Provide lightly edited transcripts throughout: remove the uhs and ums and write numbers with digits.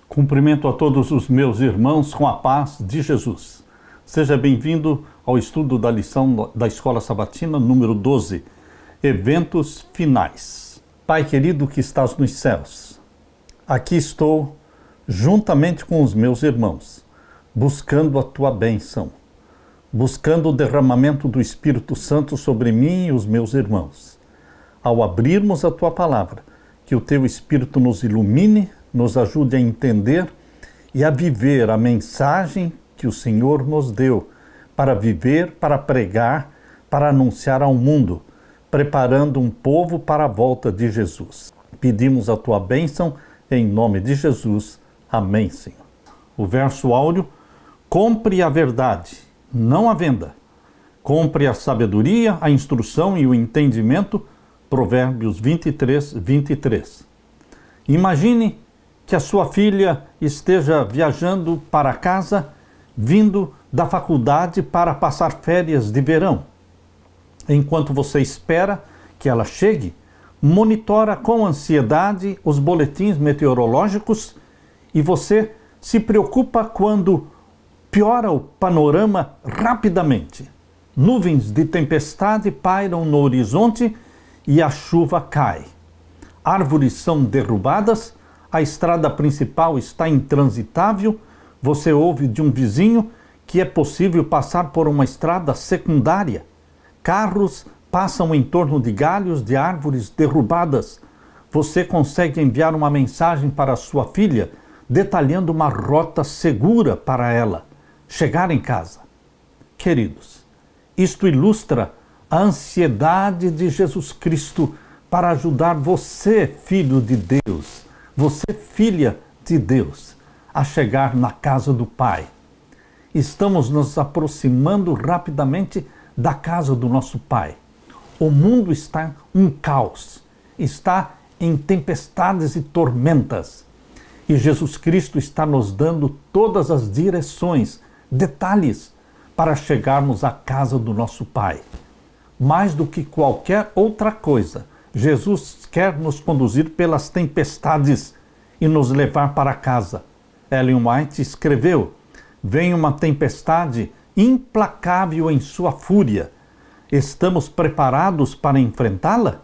Cumprimento a todos os meus irmãos com a paz de Jesus. Seja bem-vindo ao estudo da lição da Escola Sabatina número 12, Eventos Finais. Pai querido que estás nos céus, aqui estou juntamente com os meus irmãos, buscando a tua bênção, buscando o derramamento do Espírito Santo sobre mim e os meus irmãos. Ao abrirmos a tua palavra, que o teu Espírito nos ilumine, nos ajude a entender e a viver a mensagem que o Senhor nos deu para viver, para pregar, para anunciar ao mundo, preparando um povo para a volta de Jesus. Pedimos a tua bênção em nome de Jesus. Amém, Senhor. O verso áureo: compre a verdade, não a venda. Compre a sabedoria, a instrução e o entendimento. Provérbios 23, 23. Imagine que a sua filha esteja viajando para casa, vindo da faculdade para passar férias de verão. Enquanto você espera que ela chegue, monitora com ansiedade os boletins meteorológicos e você se preocupa quando piora o panorama rapidamente. Nuvens de tempestade pairam no horizonte e a chuva cai. Árvores são derrubadas, a estrada principal está intransitável, você ouve de um vizinho que é possível passar por uma estrada secundária. Carros passam em torno de galhos de árvores derrubadas. Você consegue enviar uma mensagem para sua filha, detalhando uma rota segura para ela chegar em casa. Queridos, isto ilustra a ansiedade de Jesus Cristo para ajudar você, filho de Deus, você, filha de Deus, a chegar na casa do Pai. Estamos nos aproximando rapidamente da casa do nosso Pai. O mundo está um caos, está em tempestades e tormentas. E Jesus Cristo está nos dando todas as direções, detalhes, para chegarmos à casa do nosso Pai. Mais do que qualquer outra coisa, Jesus quer nos conduzir pelas tempestades e nos levar para casa. Ellen White escreveu: vem uma tempestade implacável em sua fúria. Estamos preparados para enfrentá-la?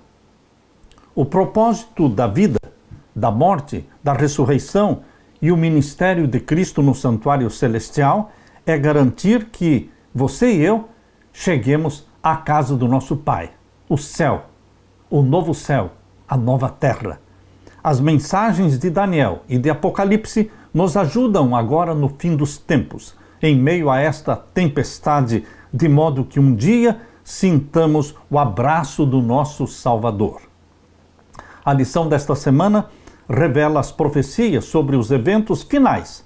O propósito da vida, da morte, da ressurreição e o ministério de Cristo no santuário celestial é garantir que você e eu cheguemos à casa do nosso Pai, o céu, o novo céu, a nova terra. As mensagens de Daniel e de Apocalipse nos ajudam agora no fim dos tempos, em meio a esta tempestade, de modo que um dia sintamos o abraço do nosso Salvador. A lição desta semana revela as profecias sobre os eventos finais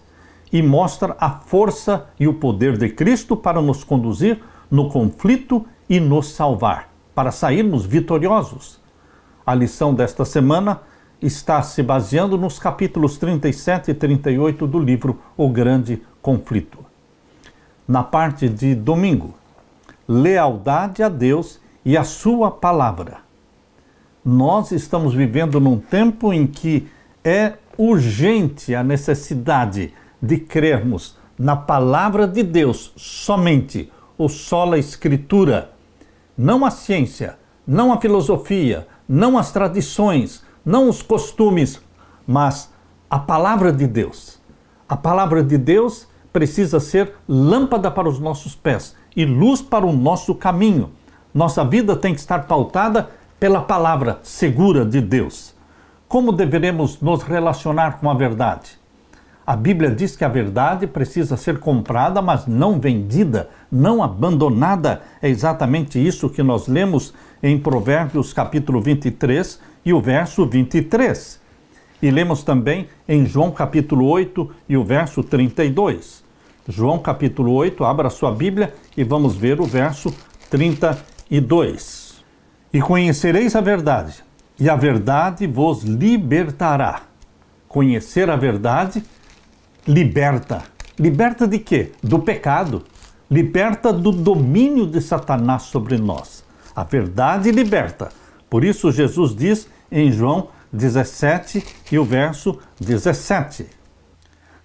e mostra a força e o poder de Cristo para nos conduzir no conflito e nos salvar, para sairmos vitoriosos. A lição desta semana está se baseando nos capítulos 37 e 38 do livro O Grande Conflito. Na parte de domingo, lealdade a Deus e a sua palavra. Nós estamos vivendo num tempo em que é urgente a necessidade de crermos na palavra de Deus somente, o sola escritura, não a ciência, não a filosofia, não as tradições, não os costumes, mas a palavra de Deus. A palavra de Deus precisa ser lâmpada para os nossos pés e luz para o nosso caminho. Nossa vida tem que estar pautada pela palavra segura de Deus. Como deveremos nos relacionar com a verdade? A Bíblia diz que a verdade precisa ser comprada, mas não vendida, não abandonada. É exatamente isso que nós lemos em Provérbios capítulo 23 e o verso 23. E lemos também em João capítulo 8 e o verso 32. João capítulo 8, abra sua Bíblia e vamos ver o verso 32. E conhecereis a verdade, e a verdade vos libertará. Conhecer a verdade liberta. Liberta de quê? Do pecado. Liberta do domínio de Satanás sobre nós. A verdade liberta. Por isso Jesus diz em João 17 e o verso 17.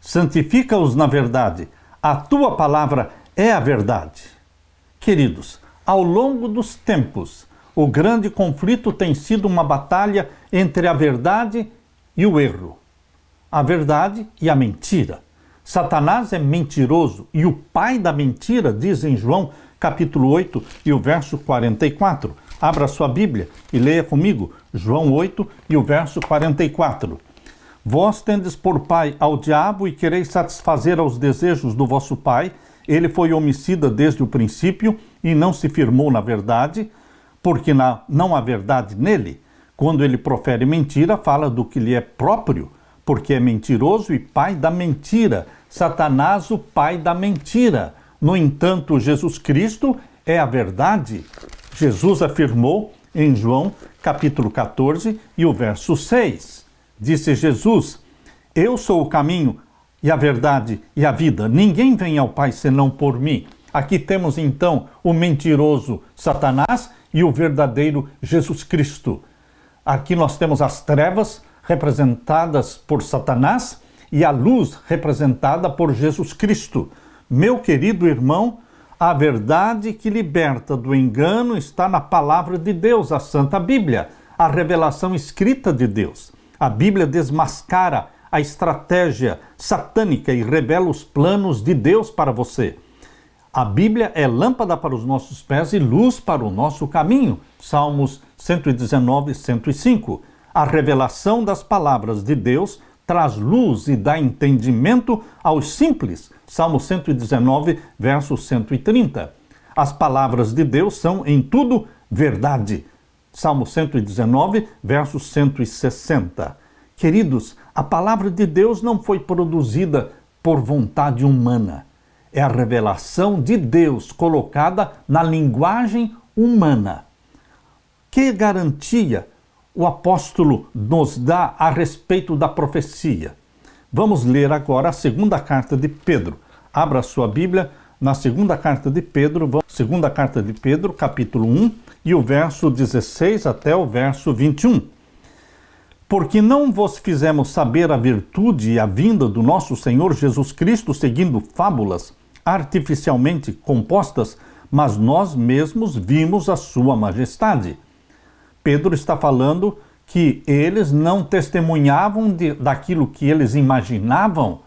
santifica-os na verdade. A tua palavra é a verdade. Queridos, ao longo dos tempos, o grande conflito tem sido uma batalha entre a verdade e o erro, a verdade e a mentira. Satanás é mentiroso e o pai da mentira, diz em João capítulo 8 e o verso 44. Abra sua Bíblia e leia comigo João 8 e o verso 44. Vós tendes por pai ao diabo e quereis satisfazer aos desejos do vosso pai. Ele foi homicida desde o princípio e não se firmou na verdade, porque não há verdade nele. Quando ele profere mentira, fala do que lhe é próprio, porque é mentiroso e pai da mentira. Satanás, o pai da mentira. No entanto, Jesus Cristo é a verdade. Jesus afirmou em João capítulo 14 e o verso 6. Disse Jesus: eu sou o caminho e a verdade e a vida. Ninguém vem ao Pai senão por mim. Aqui temos então o mentiroso Satanás e o verdadeiro Jesus Cristo. Aqui nós temos as trevas representadas por Satanás e a luz representada por Jesus Cristo. Meu querido irmão, a verdade que liberta do engano está na palavra de Deus, a Santa Bíblia, a revelação escrita de Deus. A Bíblia desmascara a estratégia satânica e revela os planos de Deus para você. A Bíblia é lâmpada para os nossos pés e luz para o nosso caminho. Salmos 119, 105. A revelação das palavras de Deus traz luz e dá entendimento aos simples. Salmo 119, verso 130. As palavras de Deus são em tudo verdade. Salmo 119, verso 160. Queridos, a palavra de Deus não foi produzida por vontade humana. É a revelação de Deus colocada na linguagem humana. Que garantia o apóstolo nos dá a respeito da profecia? Vamos ler agora a segunda carta de Pedro. Abra sua Bíblia na segunda carta de Pedro, capítulo 1, e o verso 16 até o verso 21. Porque não vos fizemos saber a virtude e a vinda do nosso Senhor Jesus Cristo seguindo fábulas artificialmente compostas, mas nós mesmos vimos a sua majestade. Pedro está falando que eles não testemunhavam daquilo que eles imaginavam,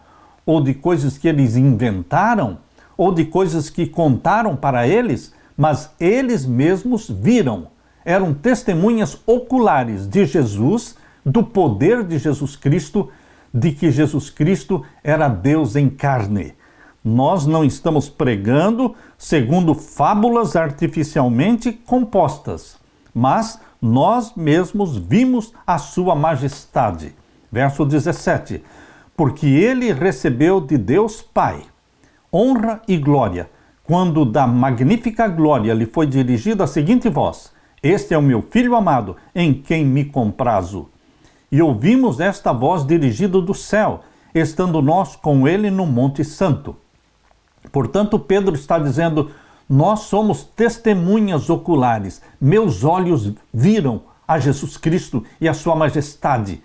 ou de coisas que eles inventaram, ou de coisas que contaram para eles, mas eles mesmos viram. Eram testemunhas oculares de Jesus, do poder de Jesus Cristo, de que Jesus Cristo era Deus em carne. Nós não estamos pregando segundo fábulas artificialmente compostas, mas nós mesmos vimos a sua majestade. Verso 17. Porque ele recebeu de Deus Pai honra e glória, quando da magnífica glória lhe foi dirigida a seguinte voz: este é o meu Filho amado, em quem me comprazo. E ouvimos esta voz dirigida do céu, estando nós com ele no Monte Santo. Portanto, Pedro está dizendo: nós somos testemunhas oculares. Meus olhos viram a Jesus Cristo e a sua majestade.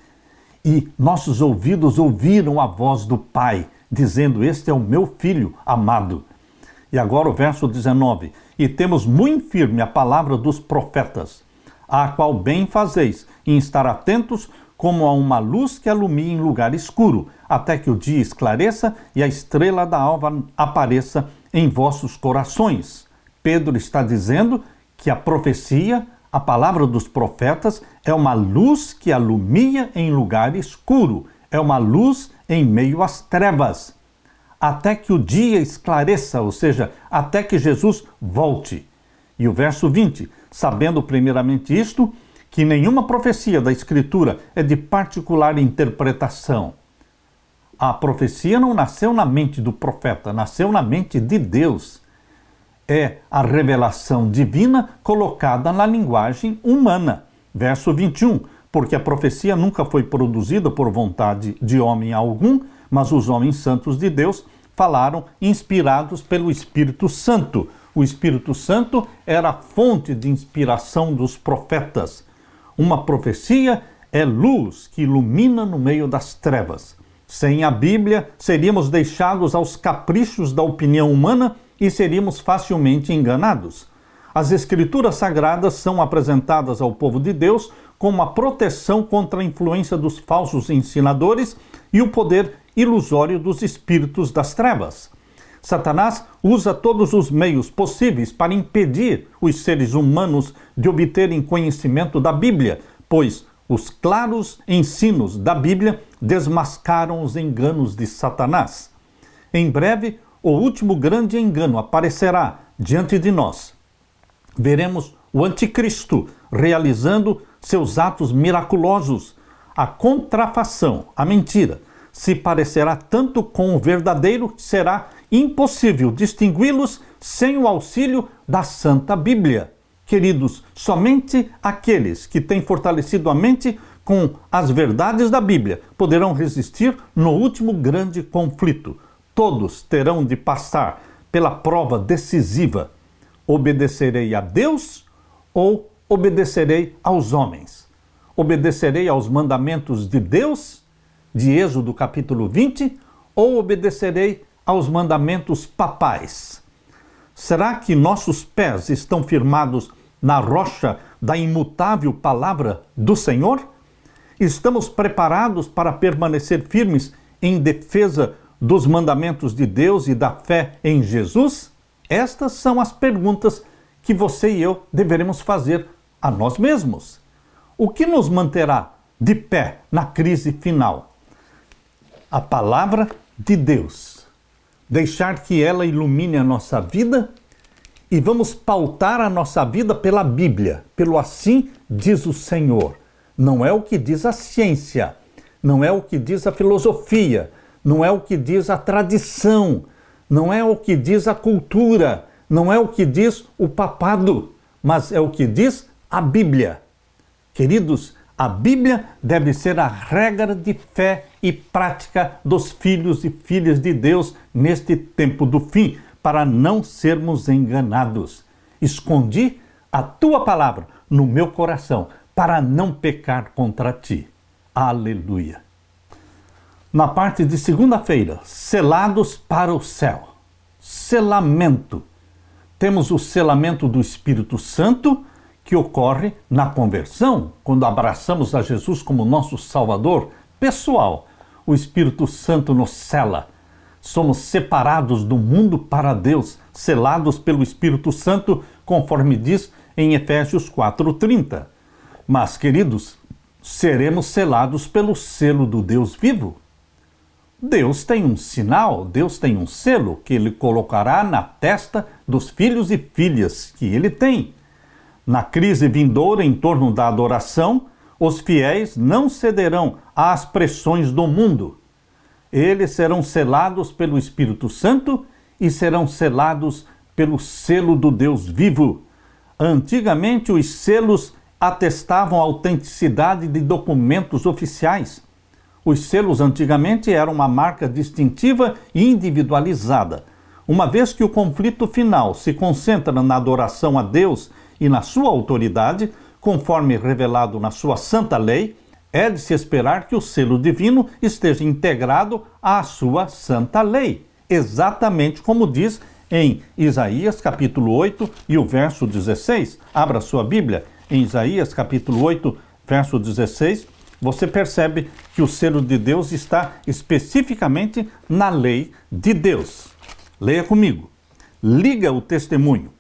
E nossos ouvidos ouviram a voz do Pai, dizendo: este é o meu Filho amado. E agora o verso 19. E temos muito firme a palavra dos profetas, a qual bem fazeis em estar atentos como a uma luz que alumia em lugar escuro, até que o dia esclareça e a estrela da alva apareça em vossos corações. Pedro está dizendo que a profecia, a palavra dos profetas, é uma luz que alumia em lugar escuro, é uma luz em meio às trevas, até que o dia esclareça, ou seja, até que Jesus volte. E o verso 20, sabendo primeiramente isto, que nenhuma profecia da Escritura é de particular interpretação. A profecia não nasceu na mente do profeta, nasceu na mente de Deus. É a revelação divina colocada na linguagem humana. Verso 21, porque a profecia nunca foi produzida por vontade de homem algum, mas os homens santos de Deus falaram inspirados pelo Espírito Santo. O Espírito Santo era a fonte de inspiração dos profetas. Uma profecia é luz que ilumina no meio das trevas. Sem a Bíblia, seríamos deixados aos caprichos da opinião humana e seríamos facilmente enganados. As Escrituras Sagradas são apresentadas ao povo de Deus como a proteção contra a influência dos falsos ensinadores e o poder ilusório dos espíritos das trevas. Satanás usa todos os meios possíveis para impedir os seres humanos de obterem conhecimento da Bíblia, pois os claros ensinos da Bíblia desmascaram os enganos de Satanás. Em breve, o último grande engano aparecerá diante de nós. Veremos o anticristo realizando seus atos miraculosos. A contrafação, a mentira, se parecerá tanto com o verdadeiro que será impossível distingui-los sem o auxílio da Santa Bíblia. Queridos, somente aqueles que têm fortalecido a mente com as verdades da Bíblia poderão resistir no último grande conflito. Todos terão de passar pela prova decisiva. Obedecerei a Deus ou obedecerei aos homens? Obedecerei aos mandamentos de Deus, de Êxodo capítulo 20, ou obedecerei aos mandamentos papais? Será que nossos pés estão firmados na rocha da imutável palavra do Senhor? Estamos preparados para permanecer firmes em defesa dos mandamentos de Deus e da fé em Jesus? Estas são as perguntas que você e eu deveremos fazer a nós mesmos. O que nos manterá de pé na crise final? A palavra de Deus. Deixar que ela ilumine a nossa vida e vamos pautar a nossa vida pela Bíblia, pelo assim diz o Senhor. Não é o que diz a ciência, não é o que diz a filosofia, não é o que diz a tradição, não é o que diz a cultura, não é o que diz o papado, mas é o que diz a Bíblia. Queridos, a Bíblia deve ser a regra de fé e prática dos filhos e filhas de Deus neste tempo do fim, para não sermos enganados. Escondi a tua palavra no meu coração, para não pecar contra ti. Aleluia. Na parte de segunda-feira, selados para o céu. Selamento. Temos o selamento do Espírito Santo, que ocorre na conversão, quando abraçamos a Jesus como nosso Salvador pessoal. O Espírito Santo nos sela. Somos separados do mundo para Deus, selados pelo Espírito Santo, conforme diz em Efésios 4:30. Mas, queridos, seremos selados pelo selo do Deus vivo. Deus tem um sinal, Deus tem um selo que Ele colocará na testa dos filhos e filhas que Ele tem. Na crise vindoura em torno da adoração, os fiéis não cederão às pressões do mundo. Eles serão selados pelo Espírito Santo e serão selados pelo selo do Deus vivo. Antigamente, os selos atestavam a autenticidade de documentos oficiais. Os selos antigamente eram uma marca distintiva e individualizada. Uma vez que o conflito final se concentra na adoração a Deus e na sua autoridade, conforme revelado na sua santa lei, é de se esperar que o selo divino esteja integrado à sua santa lei, exatamente como diz em Isaías capítulo 8 e o verso 16. Abra sua Bíblia em Isaías capítulo 8, verso 16. Você percebe que o selo de Deus está especificamente na lei de Deus. Leia comigo. Liga o testemunho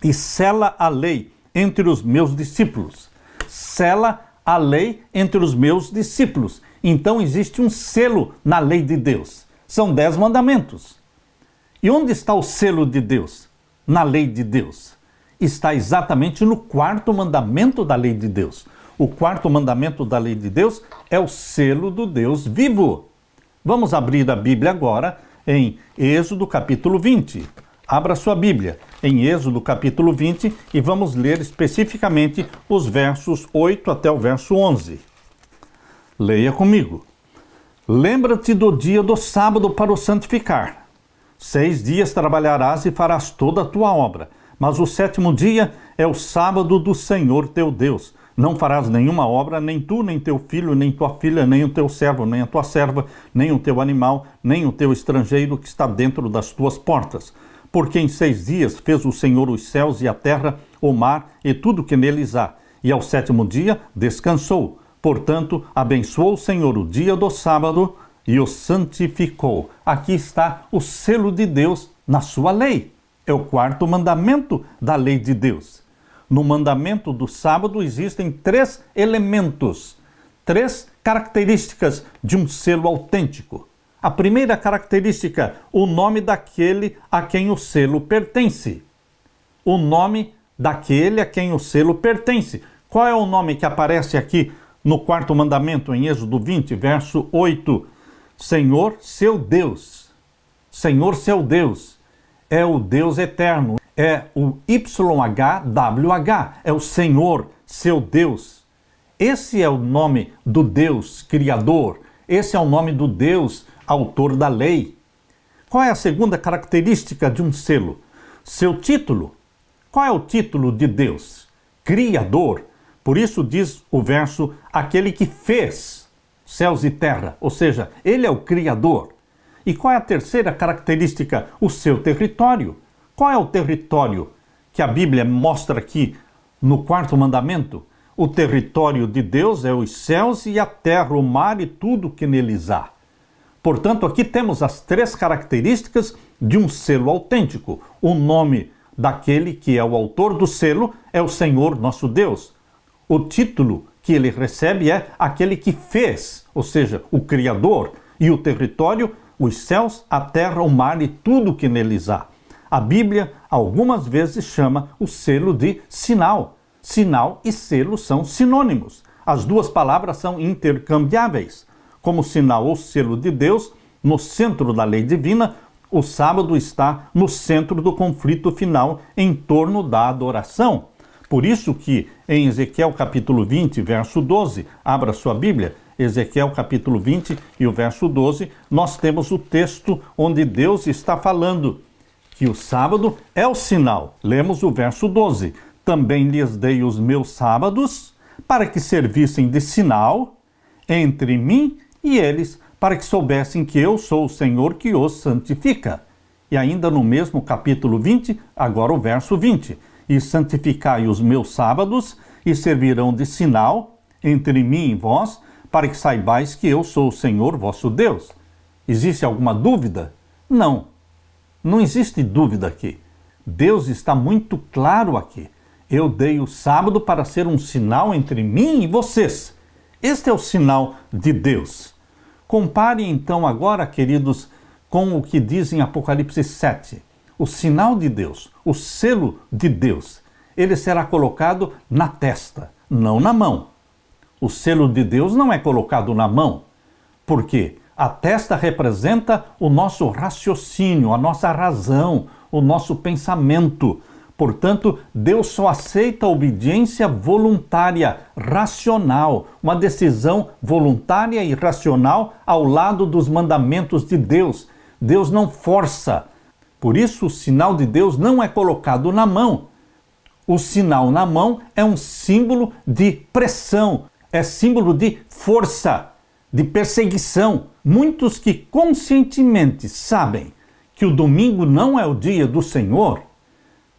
e sela a lei entre os meus discípulos. Sela a lei entre os meus discípulos. Então existe um selo na lei de Deus. São 10 mandamentos. E onde está o selo de Deus? Na lei de Deus. Está exatamente no 4º mandamento da lei de Deus. O 4º mandamento da lei de Deus é o selo do Deus vivo. Vamos abrir a Bíblia agora em Êxodo capítulo 20. Abra sua Bíblia em Êxodo capítulo 20 e vamos ler especificamente os versos 8 até o verso 11. Leia comigo. Lembra-te do dia do sábado para o santificar. 6 dias trabalharás e farás toda a tua obra, mas o 7º dia é o sábado do Senhor teu Deus. Não farás nenhuma obra, nem tu, nem teu filho, nem tua filha, nem o teu servo, nem a tua serva, nem o teu animal, nem o teu estrangeiro que está dentro das tuas portas. Porque em 6 dias fez o Senhor os céus e a terra, o mar e tudo que neles há. E ao 7º dia descansou. Portanto, abençoou o Senhor o dia do sábado e o santificou. Aqui está o selo de Deus na sua lei. É o 4º mandamento da lei de Deus. No mandamento do sábado existem 3 elementos, 3 características de um selo autêntico. A primeira característica, o nome daquele a quem o selo pertence. O nome daquele a quem o selo pertence. Qual é o nome que aparece aqui no 4º mandamento, em Êxodo 20, verso 8? Senhor, seu Deus. Senhor, seu Deus. É o Deus eterno. É o YHWH. É o Senhor, seu Deus. Esse é o nome do Deus Criador. Esse é o nome do Deus Autor da lei. Qual é a segunda característica de um selo? Seu título. Qual é o título de Deus? Criador. Por isso diz o verso, aquele que fez céus e terra. Ou seja, ele é o Criador. E qual é a terceira característica? O seu território. Qual é o território que a Bíblia mostra aqui no 4º mandamento? O território de Deus é os céus e a terra, o mar e tudo que neles há. Portanto, aqui temos as 3 características de um selo autêntico. O nome daquele que é o autor do selo é o Senhor nosso Deus. O título que ele recebe é aquele que fez, ou seja, o Criador, e o território, os céus, a terra, o mar e tudo que neles há. A Bíblia algumas vezes chama o selo de sinal. Sinal e selo são sinônimos. As 2 palavras são intercambiáveis. Como sinal ou selo de Deus, no centro da lei divina, o sábado está no centro do conflito final em torno da adoração. Por isso que em Ezequiel capítulo 20, verso 12, abra sua Bíblia, Ezequiel capítulo 20 e o verso 12, nós temos o texto onde Deus está falando que o sábado é o sinal. Lemos o verso 12. Também lhes dei os meus sábados para que servissem de sinal entre mim e eles, para que soubessem que eu sou o Senhor que os santifica. E ainda no mesmo capítulo 20, agora o verso 20. E santificai os meus sábados e servirão de sinal entre mim e vós, para que saibais que eu sou o Senhor vosso Deus. Existe alguma dúvida? Não. Não existe dúvida aqui. Deus está muito claro aqui. Eu dei o sábado para ser um sinal entre mim e vocês. Este é o sinal de Deus. Compare então agora, queridos, com o que diz em Apocalipse 7. O sinal de Deus, o selo de Deus, ele será colocado na testa, não na mão. O selo de Deus não é colocado na mão. Por quê? A testa representa o nosso raciocínio, a nossa razão, o nosso pensamento. Portanto, Deus só aceita a obediência voluntária, racional, uma decisão voluntária e racional ao lado dos mandamentos de Deus. Deus não força. Por isso, o sinal de Deus não é colocado na mão. O sinal na mão é um símbolo de pressão, é símbolo de força, de perseguição. Muitos que conscientemente sabem que o domingo não é o dia do Senhor,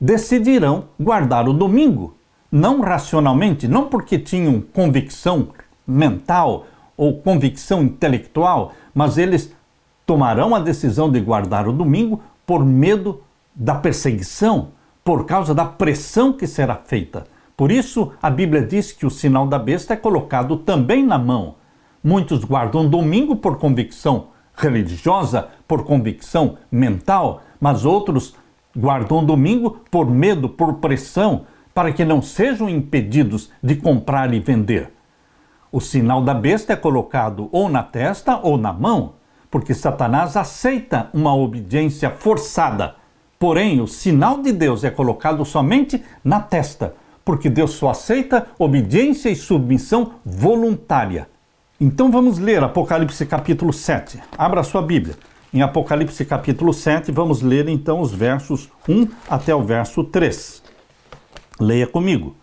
decidirão guardar o domingo, não racionalmente, não porque tinham convicção mental ou convicção intelectual, mas eles tomarão a decisão de guardar o domingo por medo da perseguição, por causa da pressão que será feita. Por isso, a Bíblia diz que o sinal da besta é colocado também na mão. Muitos guardam domingo por convicção religiosa, por convicção mental, mas outros guardam domingo por medo, por pressão, para que não sejam impedidos de comprar e vender. O sinal da besta é colocado ou na testa ou na mão, porque Satanás aceita uma obediência forçada. Porém, o sinal de Deus é colocado somente na testa, porque Deus só aceita obediência e submissão voluntária. Então vamos ler Apocalipse capítulo 7. Abra sua Bíblia. Em Apocalipse capítulo 7, vamos ler então os versos 1 até o verso 3. Leia comigo.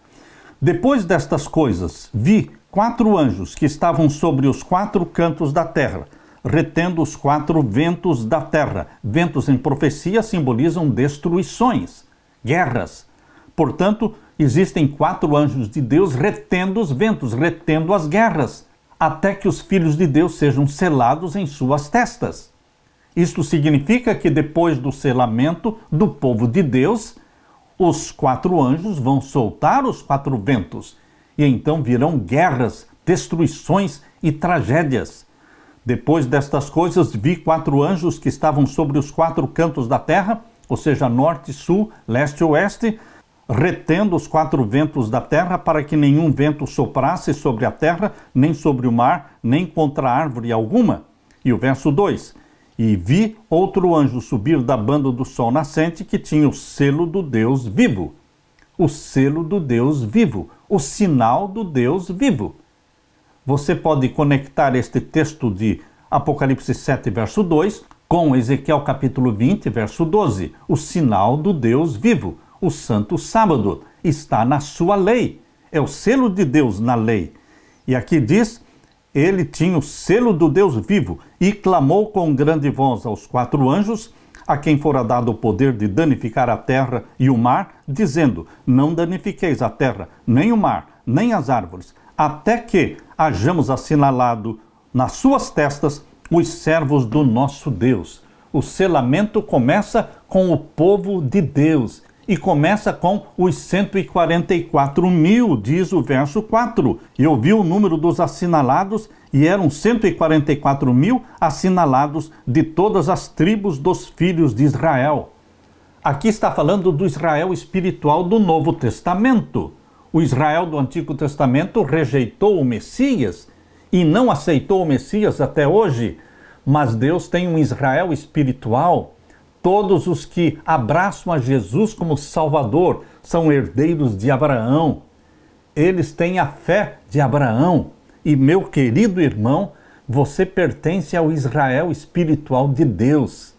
Depois destas coisas, vi 4 anjos que estavam sobre os 4 cantos da terra, retendo os 4 ventos da terra. Ventos em profecia simbolizam destruições, guerras. Portanto, existem 4 anjos de Deus retendo os ventos, retendo as guerras, até que os filhos de Deus sejam selados em suas testas. Isto significa que depois do selamento do povo de Deus, os 4 anjos vão soltar os 4 ventos, e então virão guerras, destruições e tragédias. Depois destas coisas, vi 4 anjos que estavam sobre os 4 cantos da terra, ou seja, norte, sul, leste e oeste, retendo os 4 ventos da terra, para que nenhum vento soprasse sobre a terra, nem sobre o mar, nem contra árvore alguma. E o verso 2: E vi outro anjo subir da banda do sol nascente, que tinha o selo do Deus vivo. O selo do Deus vivo, o sinal do Deus vivo. Você pode conectar este texto de Apocalipse 7, verso 2, com Ezequiel capítulo 20, verso 12. O sinal do Deus vivo, o santo sábado, está na sua lei. É o selo de Deus na lei. E aqui diz: ele tinha o selo do Deus vivo e clamou com grande voz aos 4 anjos, a quem fora dado o poder de danificar a terra e o mar, dizendo: não danifiqueis a terra, nem o mar, nem as árvores, até que hajamos assinalado nas suas testas os servos do nosso Deus. O selamento começa com o povo de Deus e começa com os 144 mil, diz o verso 4. Eu vi o número dos assinalados e eram 144 mil assinalados de todas as tribos dos filhos de Israel. Aqui está falando do Israel espiritual do Novo Testamento. O Israel do Antigo Testamento rejeitou o Messias e não aceitou o Messias até hoje, mas Deus tem um Israel espiritual. Todos os que abraçam a Jesus como Salvador são herdeiros de Abraão. Eles têm a fé de Abraão. E, meu querido irmão, você pertence ao Israel espiritual de Deus.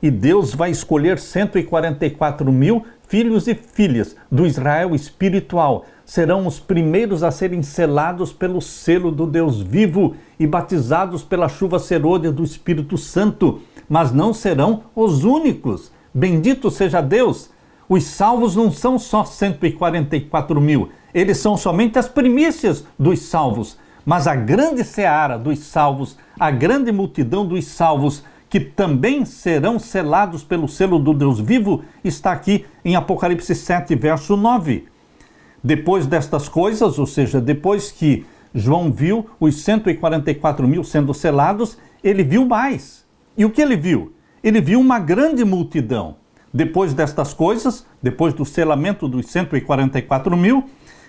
E Deus vai escolher 144 mil filhos e filhas do Israel espiritual. Serão os primeiros a serem selados pelo selo do Deus vivo e batizados pela chuva serôdia do Espírito Santo. Mas não serão os únicos. Bendito seja Deus! Os salvos não são só 144 mil. Eles são somente as primícias dos salvos. Mas a grande seara dos salvos, a grande multidão dos salvos, que também serão selados pelo selo do Deus vivo, está aqui em Apocalipse 7, verso 9. Depois destas coisas, ou seja, depois que João viu os 144 mil sendo selados, ele viu mais. E o que ele viu? Ele viu uma grande multidão. Depois destas coisas, depois do selamento dos 144 mil,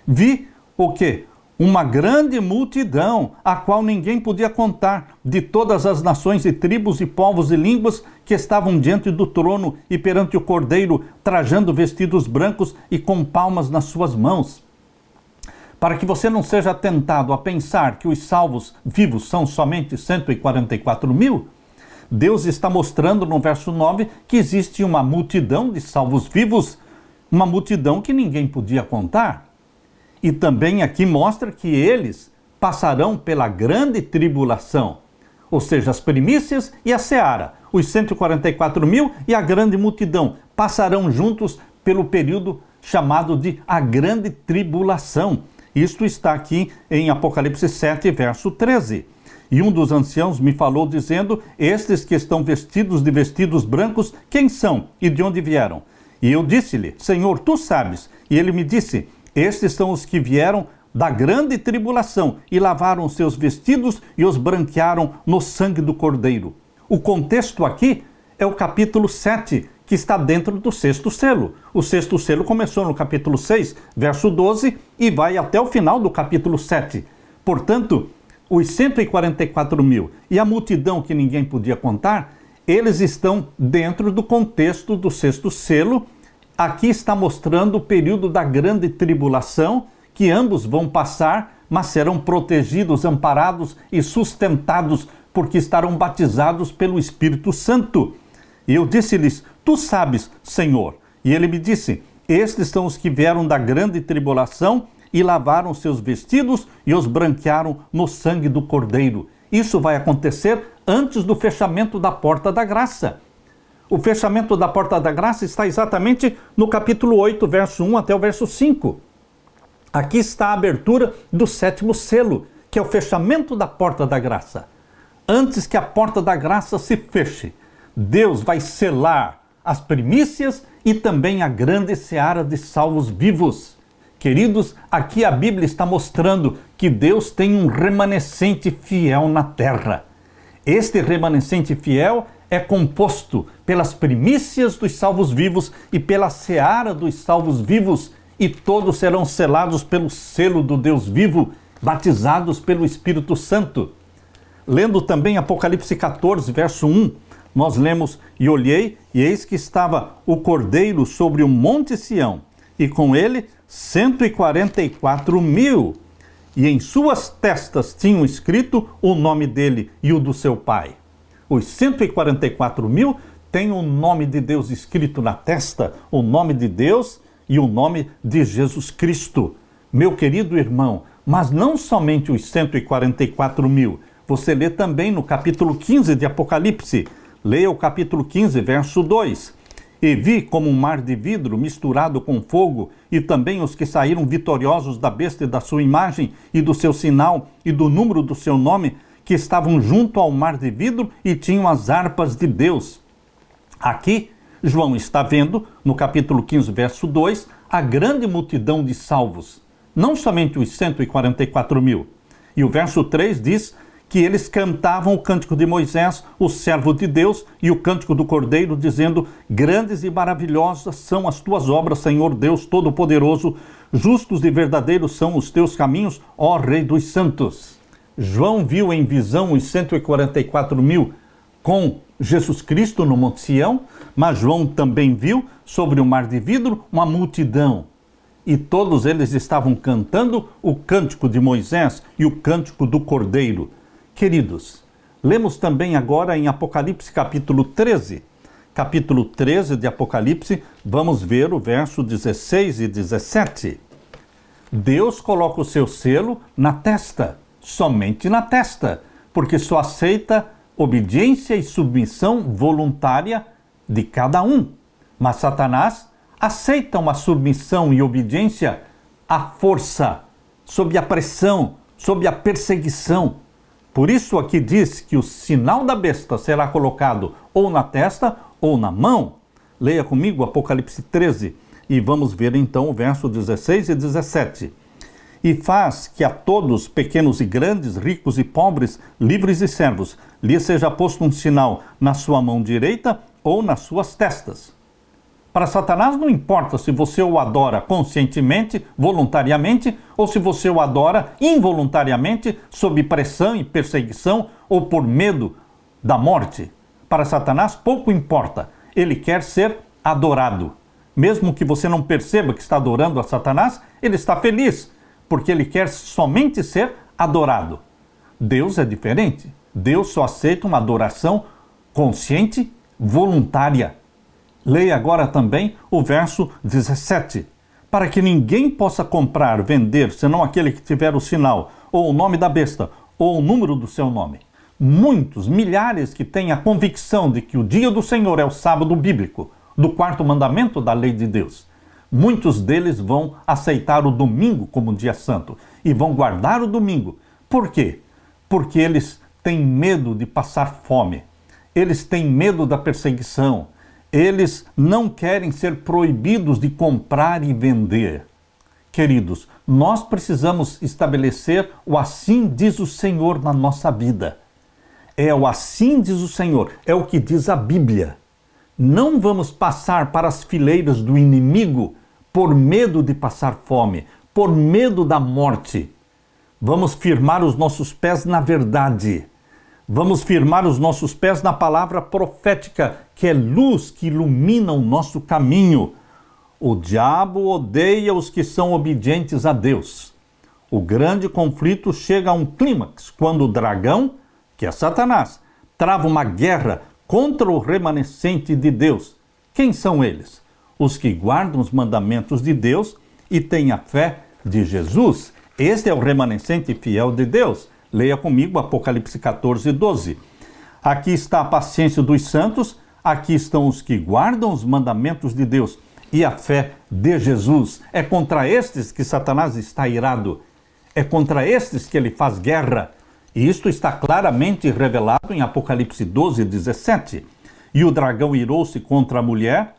vi o quê? Uma grande multidão, a qual ninguém podia contar, de todas as nações e tribos e povos e línguas que estavam diante do trono e perante o Cordeiro, trajando vestidos brancos e com palmas nas suas mãos. Para que você não seja tentado a pensar que os salvos vivos são somente 144 mil, Deus está mostrando no verso 9 que existe uma multidão de salvos vivos, uma multidão que ninguém podia contar. E também aqui mostra que eles passarão pela grande tribulação, ou seja, as primícias e a seara, os 144 mil e a grande multidão, passarão juntos pelo período chamado de a grande tribulação. Isto está aqui em Apocalipse 7, verso 13. E um dos anciãos me falou dizendo: estes que estão vestidos de vestidos brancos, quem são e de onde vieram? E eu disse-lhe: Senhor, tu sabes. E ele me disse: estes são os que vieram da grande tribulação e lavaram seus vestidos e os branquearam no sangue do Cordeiro. O contexto aqui é o capítulo 7, que está dentro do 6º selo. O 6º selo começou no capítulo 6, verso 12, e vai até o final do capítulo 7. Portanto, os 144 mil e a multidão que ninguém podia contar, eles estão dentro do contexto do 6º selo. Aqui está mostrando o período da grande tribulação, que ambos vão passar, mas serão protegidos, amparados e sustentados, porque estarão batizados pelo Espírito Santo. E eu disse-lhes: tu sabes, Senhor. E ele me disse: estes são os que vieram da grande tribulação e lavaram seus vestidos e os branquearam no sangue do Cordeiro. Isso vai acontecer antes do fechamento da porta da graça. O fechamento da porta da graça está exatamente no capítulo 8, verso 1 até o verso 5. Aqui está a abertura do 7º selo, que é o fechamento da porta da graça. Antes que a porta da graça se feche, Deus vai selar as primícias e também a grande seara de salvos vivos. Queridos, aqui a Bíblia está mostrando que Deus tem um remanescente fiel na terra. Este remanescente fiel é composto pelas primícias dos salvos vivos e pela seara dos salvos vivos, e todos serão selados pelo selo do Deus vivo, batizados pelo Espírito Santo. Lendo também Apocalipse 14, verso 1, nós lemos: "E olhei, e eis que estava o Cordeiro sobre o monte Sião, e com ele 144.000, e em suas testas tinham escrito o nome dele e o do seu pai." Os 144.000 têm o nome de Deus escrito na testa, o nome de Deus e o nome de Jesus Cristo. Meu querido irmão, mas não somente os 144.000. Você lê também no capítulo 15 de Apocalipse. Leia o capítulo 15, verso 2. "E vi como um mar de vidro misturado com fogo, e também os que saíram vitoriosos da besta e da sua imagem, e do seu sinal, e do número do seu nome, que estavam junto ao mar de vidro e tinham as harpas de Deus." Aqui, João está vendo, no capítulo 15, verso 2, a grande multidão de salvos, não somente os 144.000. E o verso 3 diz que eles cantavam o cântico de Moisés, o servo de Deus, e o cântico do Cordeiro, dizendo: "Grandes e maravilhosas são as tuas obras, Senhor Deus Todo-Poderoso, justos e verdadeiros são os teus caminhos, ó Rei dos Santos." João viu em visão os 144.000 com Jesus Cristo no Monte Sião, mas João também viu sobre o mar de vidro uma multidão. E todos eles estavam cantando o cântico de Moisés e o cântico do Cordeiro. Queridos, lemos também agora em Apocalipse capítulo 13. Capítulo 13 de Apocalipse, vamos ver o verso 16 e 17. Deus coloca o seu selo na testa, somente na testa, porque só aceita obediência e submissão voluntária de cada um. Mas Satanás aceita uma submissão e obediência à força, sob a pressão, sob a perseguição. Por isso aqui diz que o sinal da besta será colocado ou na testa ou na mão. Leia comigo Apocalipse 13 e vamos ver então o verso 16 e 17. "E faz que a todos, pequenos e grandes, ricos e pobres, livres e servos, lhe seja posto um sinal na sua mão direita ou nas suas testas." Para Satanás não importa se você o adora conscientemente, voluntariamente, ou se você o adora involuntariamente, sob pressão e perseguição ou por medo da morte. Para Satanás pouco importa, ele quer ser adorado. Mesmo que você não perceba que está adorando a Satanás, ele está feliz, porque ele quer somente ser adorado. Deus é diferente. Deus só aceita uma adoração consciente, voluntária. Leia agora também o verso 17. "Para que ninguém possa comprar, vender, senão aquele que tiver o sinal, ou o nome da besta, ou o número do seu nome." Muitos, milhares que têm a convicção de que o dia do Senhor é o sábado bíblico, do 4º mandamento da lei de Deus. Muitos deles vão aceitar o domingo como dia santo e vão guardar o domingo. Por quê? Porque eles têm medo de passar fome. Eles têm medo da perseguição. Eles não querem ser proibidos de comprar e vender. Queridos, nós precisamos estabelecer o assim diz o Senhor na nossa vida. É o assim diz o Senhor, é o que diz a Bíblia. Não vamos passar para as fileiras do inimigo por medo de passar fome, por medo da morte. Vamos firmar os nossos pés na verdade. Vamos firmar os nossos pés na palavra profética, que é luz que ilumina o nosso caminho. O diabo odeia os que são obedientes a Deus. O grande conflito chega a um clímax quando o dragão, que é Satanás, trava uma guerra contra o remanescente de Deus. Quem são eles? Os que guardam os mandamentos de Deus e têm a fé de Jesus. Este é o remanescente fiel de Deus. Leia comigo Apocalipse 14, 12. Aqui está a paciência dos santos, aqui estão os que guardam os mandamentos de Deus e a fé de Jesus. É contra estes que Satanás está irado. É contra estes que ele faz guerra. E isto está claramente revelado em Apocalipse 12, 17. E o dragão irou-se contra a mulher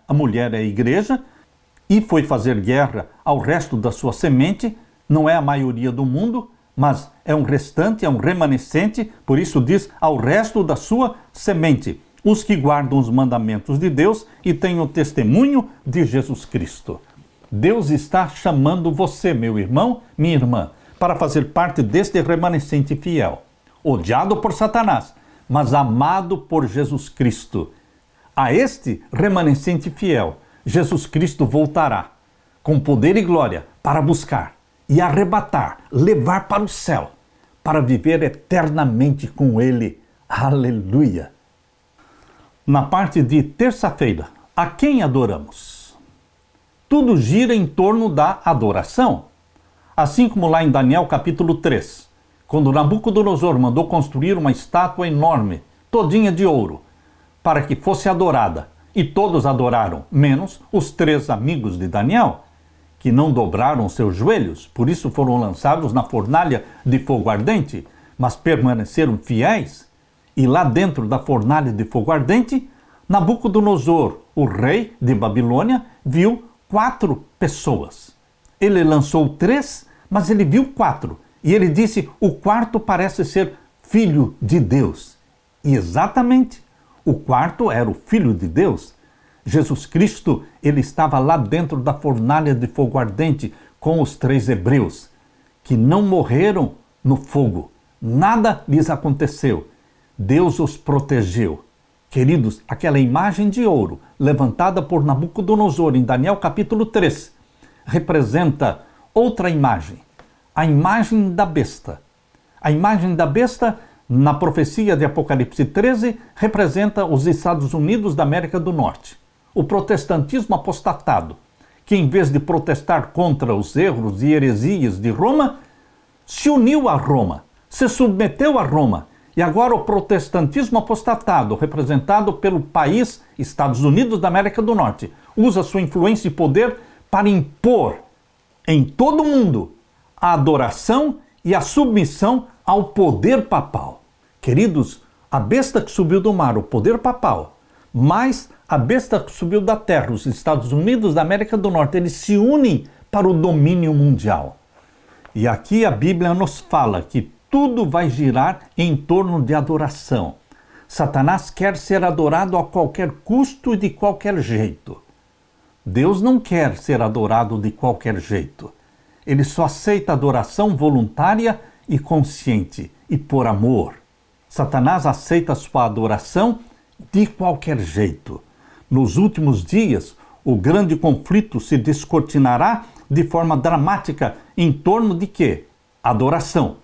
é a igreja, e foi fazer guerra ao resto da sua semente. Não é a maioria do mundo, mas é um restante, é um remanescente, por isso diz ao resto da sua semente. Os que guardam os mandamentos de Deus e têm o testemunho de Jesus Cristo. Deus está chamando você, meu irmão, minha irmã, para fazer parte deste remanescente fiel, odiado por Satanás, mas amado por Jesus Cristo. A este remanescente fiel, Jesus Cristo voltará com poder e glória para buscar e arrebatar, levar para o céu, para viver eternamente com Ele. Aleluia! Na parte de terça-feira, a quem adoramos? Tudo gira em torno da adoração. Assim como lá em Daniel capítulo 3, quando Nabucodonosor mandou construir uma estátua enorme, todinha de ouro, para que fosse adorada, e todos adoraram, menos os 3 amigos de Daniel, que não dobraram seus joelhos, por isso foram lançados na fornalha de fogo ardente, mas permaneceram fiéis. E lá dentro da fornalha de fogo ardente, Nabucodonosor, o rei de Babilônia, viu 4 pessoas. Ele lançou 3, mas ele viu 4. E ele disse, o quarto parece ser filho de Deus. E exatamente, o quarto era o filho de Deus. Jesus Cristo, ele estava lá dentro da fornalha de fogo ardente com os 3 hebreus, que não morreram no fogo. Nada lhes aconteceu. Deus os protegeu. Queridos, aquela imagem de ouro levantada por Nabucodonosor em Daniel capítulo 3 representa outra imagem, a imagem da besta. A imagem da besta, na profecia de Apocalipse 13, representa os Estados Unidos da América do Norte. O protestantismo apostatado, que em vez de protestar contra os erros e heresias de Roma, se uniu a Roma, se submeteu a Roma. E agora o protestantismo apostatado, representado pelo país Estados Unidos da América do Norte, usa sua influência e poder para impor em todo o mundo a adoração e a submissão ao poder papal. Queridos, a besta que subiu do mar, o poder papal, mais a besta que subiu da terra, os Estados Unidos da América do Norte, eles se unem para o domínio mundial. E aqui a Bíblia nos fala que tudo vai girar em torno de adoração. Satanás quer ser adorado a qualquer custo e de qualquer jeito. Deus não quer ser adorado de qualquer jeito. Ele só aceita adoração voluntária e consciente e por amor. Satanás aceita sua adoração de qualquer jeito. Nos últimos dias, o grande conflito se descortinará de forma dramática em torno de quê? Adoração.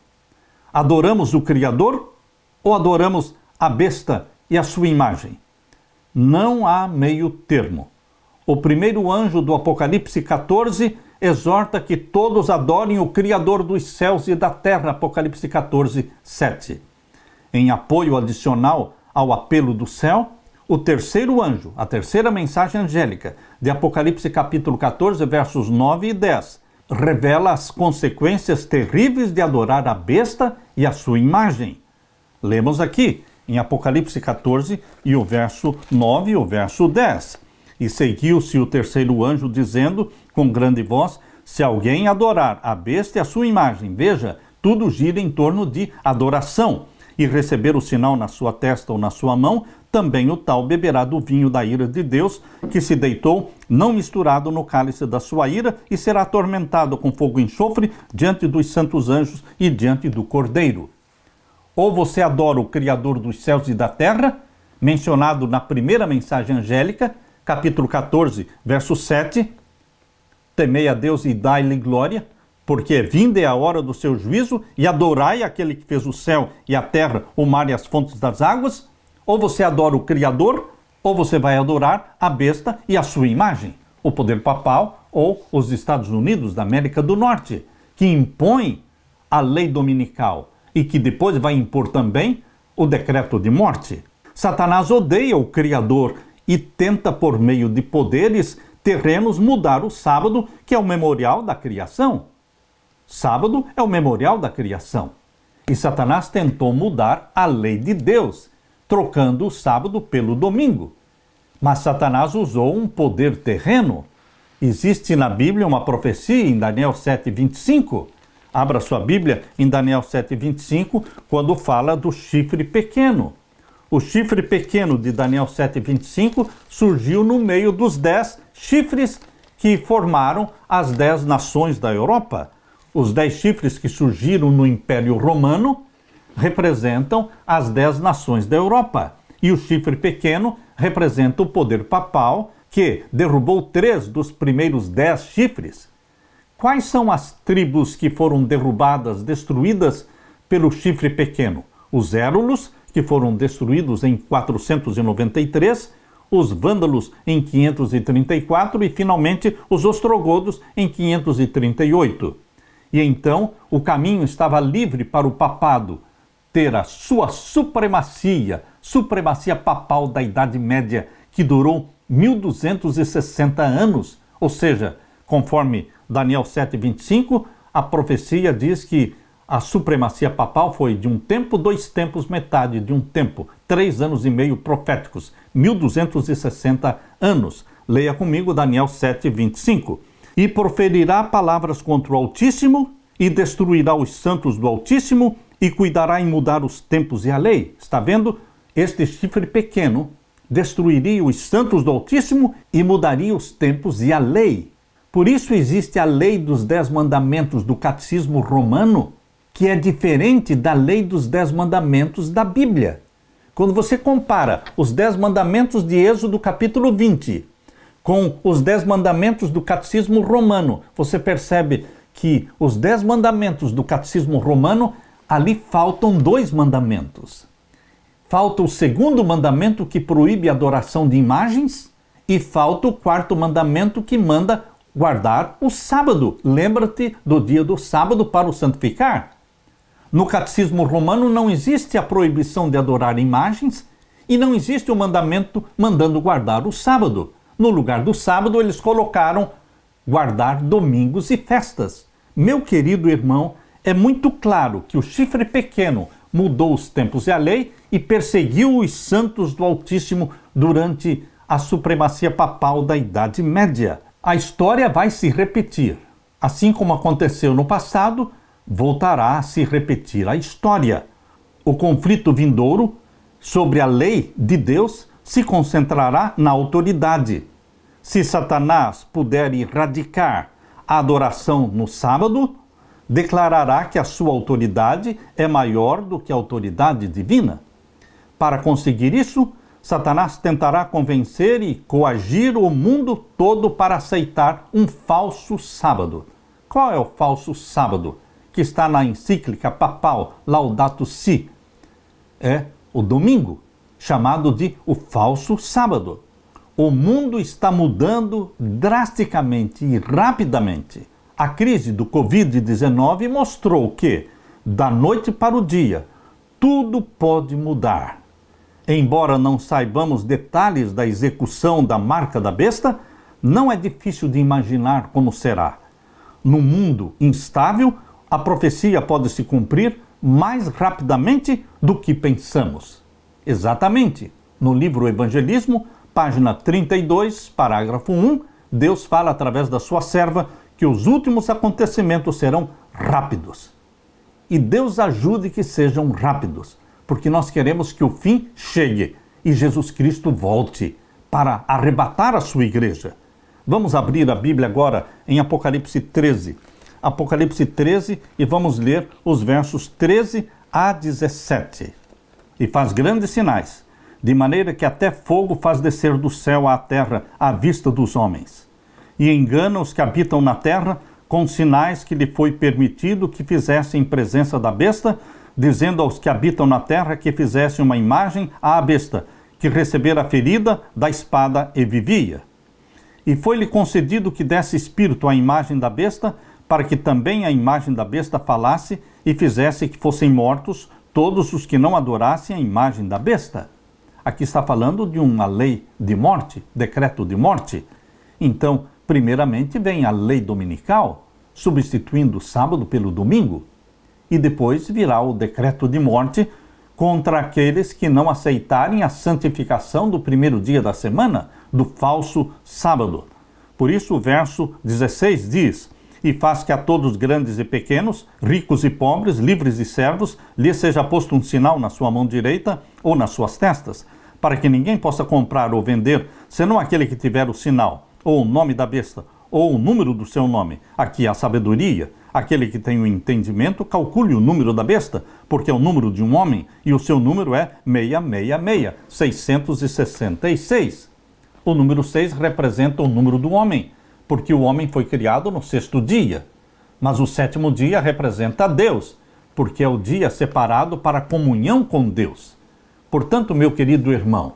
Adoramos o Criador ou adoramos a besta e a sua imagem? Não há meio termo. O primeiro anjo do Apocalipse 14 exorta que todos adorem o Criador dos céus e da terra, Apocalipse 14, 7. Em apoio adicional ao apelo do céu, o terceiro anjo, a terceira mensagem angélica de Apocalipse capítulo 14, versos 9 e 10, revela as consequências terríveis de adorar a besta e a sua imagem. Lemos aqui em Apocalipse 14 e o verso 9 e o verso 10. E seguiu-se o terceiro anjo dizendo com grande voz, se alguém adorar a besta e a sua imagem, veja, tudo gira em torno de adoração, e receber o sinal na sua testa ou na sua mão, também o tal beberá do vinho da ira de Deus, que se deitou, não misturado no cálice da sua ira, e será atormentado com fogo e enxofre diante dos santos anjos e diante do Cordeiro. Ou você adora o Criador dos céus e da terra, mencionado na primeira mensagem angélica, capítulo 14, verso 7, temei a Deus e dai-lhe glória, porque vinda é a hora do seu juízo, e adorai aquele que fez o céu e a terra, o mar e as fontes das águas. Ou você adora o Criador, ou você vai adorar a besta e a sua imagem, o poder papal ou os Estados Unidos da América do Norte. que impõe a lei dominical e que depois vai impor também o decreto de morte. Satanás odeia o Criador e tenta, por meio de poderes terrenos, mudar o sábado, que é o memorial da criação. Sábado é o memorial da criação. E Satanás tentou mudar a lei de Deus, trocando o sábado pelo domingo. Mas Satanás usou um poder terreno. Existe na Bíblia uma profecia em Daniel 7:25. Abra sua Bíblia em Daniel 7:25, quando fala do chifre pequeno. O chifre pequeno de Daniel 7:25 surgiu no meio dos 10 chifres que formaram as 10 nações da Europa. Os 10 chifres que surgiram no Império Romano representam as 10 nações da Europa. E o chifre pequeno representa o poder papal, que derrubou 3 dos primeiros 10 chifres. Quais são as tribos que foram derrubadas, destruídas pelo chifre pequeno? Os Érulos, que foram destruídos em 493, os Vândalos em 534 e, finalmente, os Ostrogodos em 538. E então o caminho estava livre para o papado ter a sua supremacia papal da Idade Média, que durou 1260 anos, ou seja, conforme Daniel 7:25, a profecia diz que a supremacia papal foi de um tempo, 2 tempos, metade de um tempo, 3 anos e meio proféticos, 1260 anos. Leia comigo Daniel 7:25. E proferirá palavras contra o Altíssimo, e destruirá os santos do Altíssimo, e cuidará em mudar os tempos e a lei. Está vendo? Este chifre pequeno destruiria os santos do Altíssimo e mudaria os tempos e a lei. Por isso existe a lei dos 10 mandamentos do Catecismo Romano, que é diferente da lei dos 10 mandamentos da Bíblia. Quando você compara os 10 mandamentos de Êxodo capítulo 20 com os 10 mandamentos do Catecismo Romano, você percebe que os 10 mandamentos do Catecismo Romano, ali faltam 2 mandamentos. Falta o 2º mandamento, que proíbe a adoração de imagens, e falta o 4º mandamento, que manda guardar o sábado. Lembra-te do dia do sábado para o santificar. No Catecismo Romano não existe a proibição de adorar imagens e não existe o mandamento mandando guardar o sábado. No lugar do sábado, eles colocaram guardar domingos e festas. Meu querido irmão, é muito claro que o chifre pequeno mudou os tempos e a lei e perseguiu os santos do Altíssimo durante a supremacia papal da Idade Média. A história vai se repetir. Assim como aconteceu no passado, voltará a se repetir a história. O conflito vindouro sobre a lei de Deus se concentrará na autoridade. Se Satanás puder erradicar a adoração no sábado, declarará que a sua autoridade é maior do que a autoridade divina. Para conseguir isso, Satanás tentará convencer e coagir o mundo todo para aceitar um falso sábado. Qual é o falso sábado? Que está na encíclica papal Laudato Si. É o domingo, chamado de o falso sábado. O mundo está mudando drasticamente e rapidamente. A crise do Covid-19 mostrou que, da noite para o dia, tudo pode mudar. Embora não saibamos detalhes da execução da marca da besta, não é difícil de imaginar como será. No mundo instável, a profecia pode se cumprir mais rapidamente do que pensamos. Exatamente. No livro Evangelismo, página 32, parágrafo 1, Deus fala através da sua serva que os últimos acontecimentos serão rápidos. E Deus ajude que sejam rápidos, porque nós queremos que o fim chegue e Jesus Cristo volte para arrebatar a sua igreja. Vamos abrir a Bíblia agora em Apocalipse 13. Apocalipse 13, e vamos ler os versos 13 a 17. E faz grandes sinais, de maneira que até fogo faz descer do céu à terra à vista dos homens. E engana os que habitam na terra com sinais que lhe foi permitido que fizessem em presença da besta, dizendo aos que habitam na terra que fizessem uma imagem à besta, que recebera a ferida da espada e vivia. E foi-lhe concedido que desse espírito à imagem da besta, para que também a imagem da besta falasse e fizesse que fossem mortos todos os que não adorassem a imagem da besta. Aqui está falando de uma lei de morte, decreto de morte. Então, primeiramente vem a lei dominical, substituindo o sábado pelo domingo. E depois virá o decreto de morte contra aqueles que não aceitarem a santificação do primeiro dia da semana, do falso sábado. Por isso o verso 16 diz: e faz que a todos grandes e pequenos, ricos e pobres, livres e servos, lhes seja posto um sinal na sua mão direita ou nas suas testas, para que ninguém possa comprar ou vender, senão aquele que tiver o sinal, ou o nome da besta, ou o número do seu nome. Aqui a sabedoria. Aquele que tem o entendimento, calcule o número da besta, porque é o número de um homem, e o seu número é 666. O número 6 representa o número do homem, porque o homem foi criado no sexto dia. Mas o sétimo dia representa Deus, porque é o dia separado para a comunhão com Deus. Portanto, meu querido irmão,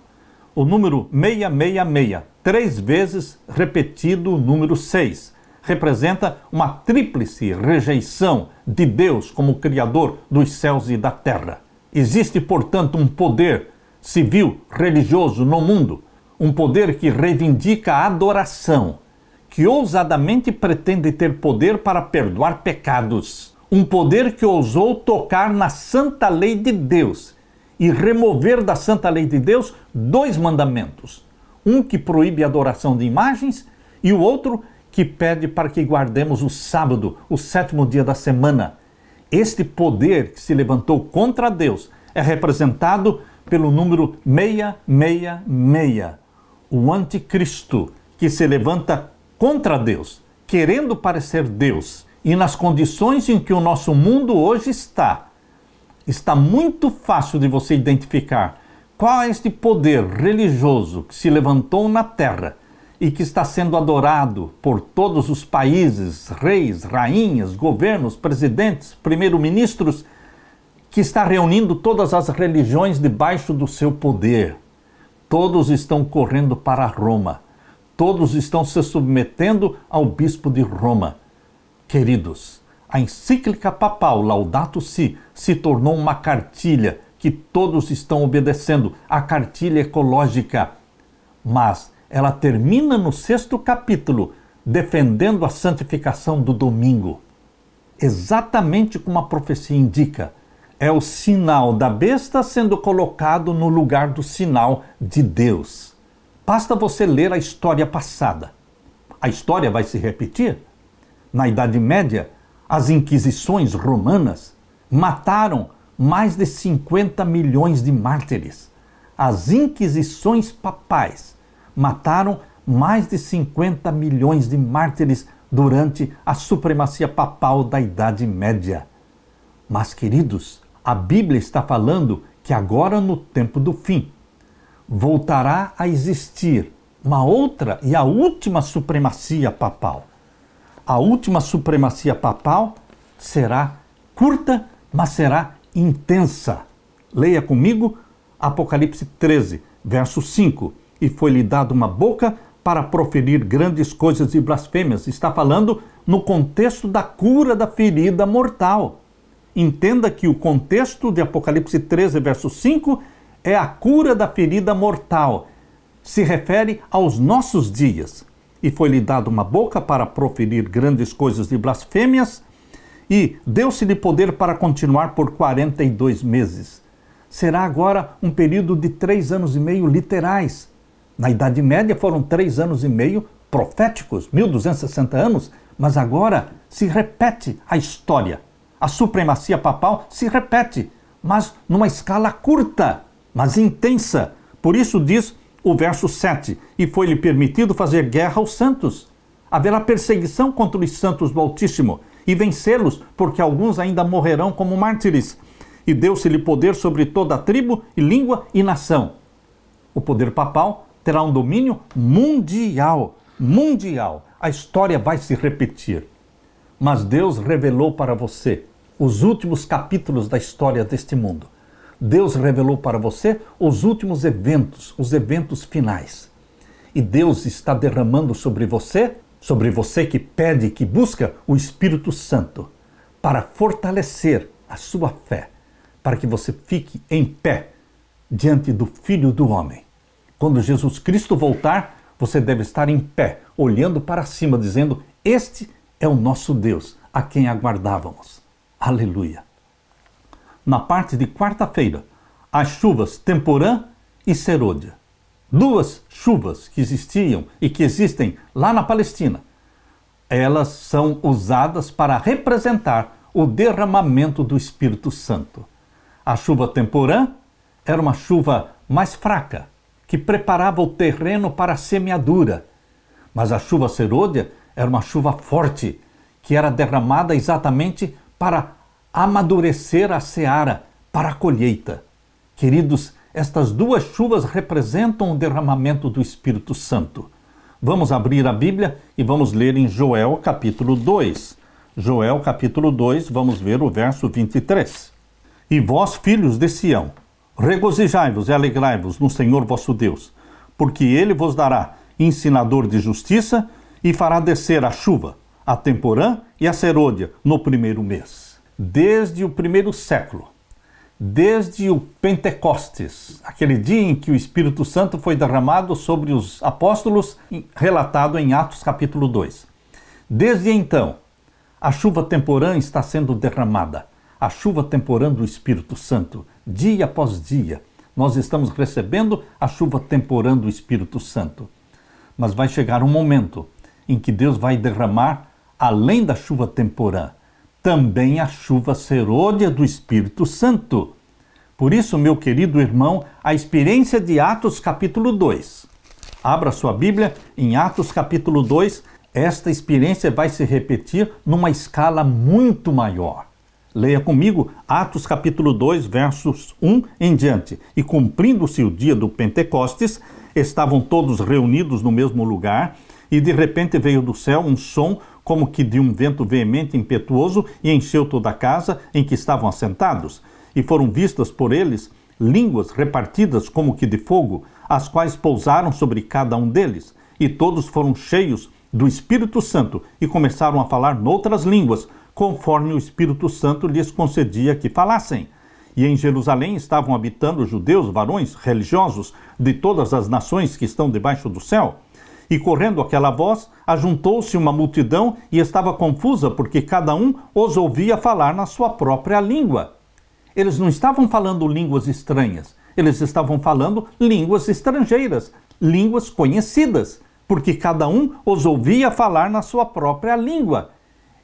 o número 666, 3 vezes repetido o número 6, representa uma tríplice rejeição de Deus como Criador dos céus e da terra. Existe, portanto, um poder civil, religioso no mundo, um poder que reivindica a adoração, que ousadamente pretende ter poder para perdoar pecados, um poder que ousou tocar na santa lei de Deus e remover da santa lei de Deus 2 mandamentos, um que proíbe a adoração de imagens e o outro que pede para que guardemos o sábado, o 7º dia da semana. Este poder que se levantou contra Deus é representado pelo número 666, o anticristo que se levanta contra Deus, querendo parecer Deus. E nas condições em que o nosso mundo hoje está muito fácil de você identificar qual é este poder religioso que se levantou na terra e que está sendo adorado por todos os países, reis, rainhas, governos, presidentes, primeiro-ministros, que está reunindo todas as religiões debaixo do seu poder. Todos estão correndo para Roma. Todos estão se submetendo ao bispo de Roma. Queridos, a encíclica papal Laudato Si se tornou uma cartilha que todos estão obedecendo, a cartilha ecológica. Mas ela termina no 6º capítulo, defendendo a santificação do domingo. Exatamente como a profecia indica, é o sinal da besta sendo colocado no lugar do sinal de Deus. Basta você ler a história passada. A história vai se repetir. Na Idade Média, as inquisições romanas mataram mais de 50 milhões de mártires. As inquisições papais mataram mais de 50 milhões de mártires durante a supremacia papal da Idade Média. Mas, queridos, a Bíblia está falando que agora, no tempo do fim, voltará a existir uma outra e a última supremacia papal. A última supremacia papal será curta, mas será intensa. Leia comigo Apocalipse 13, verso 5. E foi-lhe dada uma boca para proferir grandes coisas e blasfêmias. Está falando no contexto da cura da ferida mortal. Entenda que o contexto de Apocalipse 13, verso 5, é a cura da ferida mortal. Se refere aos nossos dias. E foi-lhe dada uma boca para proferir grandes coisas e blasfêmias, e deu-se-lhe poder para continuar por 42 meses. Será agora um período de 3 anos e meio literais. Na Idade Média foram 3 anos e meio proféticos, 1260 anos, mas agora se repete a história. A supremacia papal se repete, mas numa escala curta, mas intensa. Por isso diz o verso 7, e foi-lhe permitido fazer guerra aos santos. Haverá perseguição contra os santos do Altíssimo, e vencê-los, porque alguns ainda morrerão como mártires. E deu-se-lhe poder sobre toda a tribo, e língua e nação. O poder papal terá um domínio mundial. Mundial. A história vai se repetir. Mas Deus revelou para você os últimos capítulos da história deste mundo. Deus revelou para você os últimos eventos, os eventos finais. E Deus está derramando sobre você sobre você que pede, que busca o Espírito Santo para fortalecer a sua fé, para que você fique em pé diante do Filho do Homem. Quando Jesus Cristo voltar, você deve estar em pé, olhando para cima, dizendo: este é o nosso Deus, a quem aguardávamos. Aleluia! Na parte de quarta-feira, as chuvas Temporã e Serôdia. Duas chuvas que existiam e que existem lá na Palestina. Elas são usadas para representar o derramamento do Espírito Santo. A chuva Temporã era uma chuva mais fraca, que preparava o terreno para a semeadura. Mas a chuva Serôdia era uma chuva forte, que era derramada exatamente para amadurecer a seara, para a colheita. Queridos, estas duas chuvas representam o derramamento do Espírito Santo. Vamos abrir a Bíblia e vamos ler em Joel capítulo 2. Joel capítulo 2, vamos ver o verso 23. E vós, filhos de Sião, regozijai-vos e alegrai-vos no Senhor vosso Deus, porque Ele vos dará ensinador de justiça e fará descer a chuva, a Temporã e a Serôdia no primeiro mês. Desde o primeiro século, desde o Pentecostes, aquele dia em que o Espírito Santo foi derramado sobre os apóstolos, relatado em Atos capítulo 2. Desde então, a chuva Temporã está sendo derramada. A chuva Temporã do Espírito Santo, dia após dia. Nós estamos recebendo a chuva Temporã do Espírito Santo. Mas vai chegar um momento em que Deus vai derramar, além da chuva Temporã, também a chuva Serôdia do Espírito Santo. Por isso, meu querido irmão, a experiência de Atos capítulo 2. Abra sua Bíblia em Atos capítulo 2. Esta experiência vai se repetir numa escala muito maior. Leia comigo Atos capítulo 2, versos 1 em diante. E cumprindo-se o dia do Pentecostes, estavam todos reunidos no mesmo lugar, e de repente veio do céu um som como que de um vento veemente e impetuoso, e encheu toda a casa em que estavam assentados. E foram vistas por eles línguas repartidas como que de fogo, as quais pousaram sobre cada um deles. E todos foram cheios do Espírito Santo e começaram a falar noutras línguas, conforme o Espírito Santo lhes concedia que falassem. E em Jerusalém estavam habitando judeus, varões, religiosos, de todas as nações que estão debaixo do céu. E correndo aquela voz, ajuntou-se uma multidão e estava confusa, porque cada um os ouvia falar na sua própria língua. Eles não estavam falando línguas estranhas, eles estavam falando línguas estrangeiras, línguas conhecidas, porque cada um os ouvia falar na sua própria língua.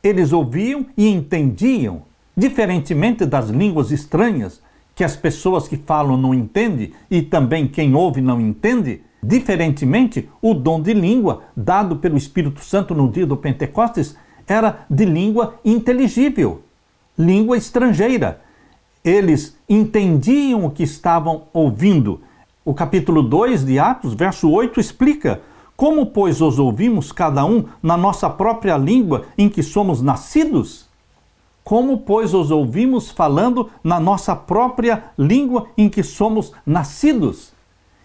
Eles ouviam e entendiam, diferentemente das línguas estranhas, que as pessoas que falam não entendem e também quem ouve não entende. Diferentemente, o dom de língua dado pelo Espírito Santo no dia do Pentecostes era de língua inteligível, língua estrangeira. Eles entendiam o que estavam ouvindo. O capítulo 2 de Atos, verso 8, explica: como, pois, os ouvimos cada um na nossa própria língua em que somos nascidos? Como, pois, os ouvimos falando na nossa própria língua em que somos nascidos?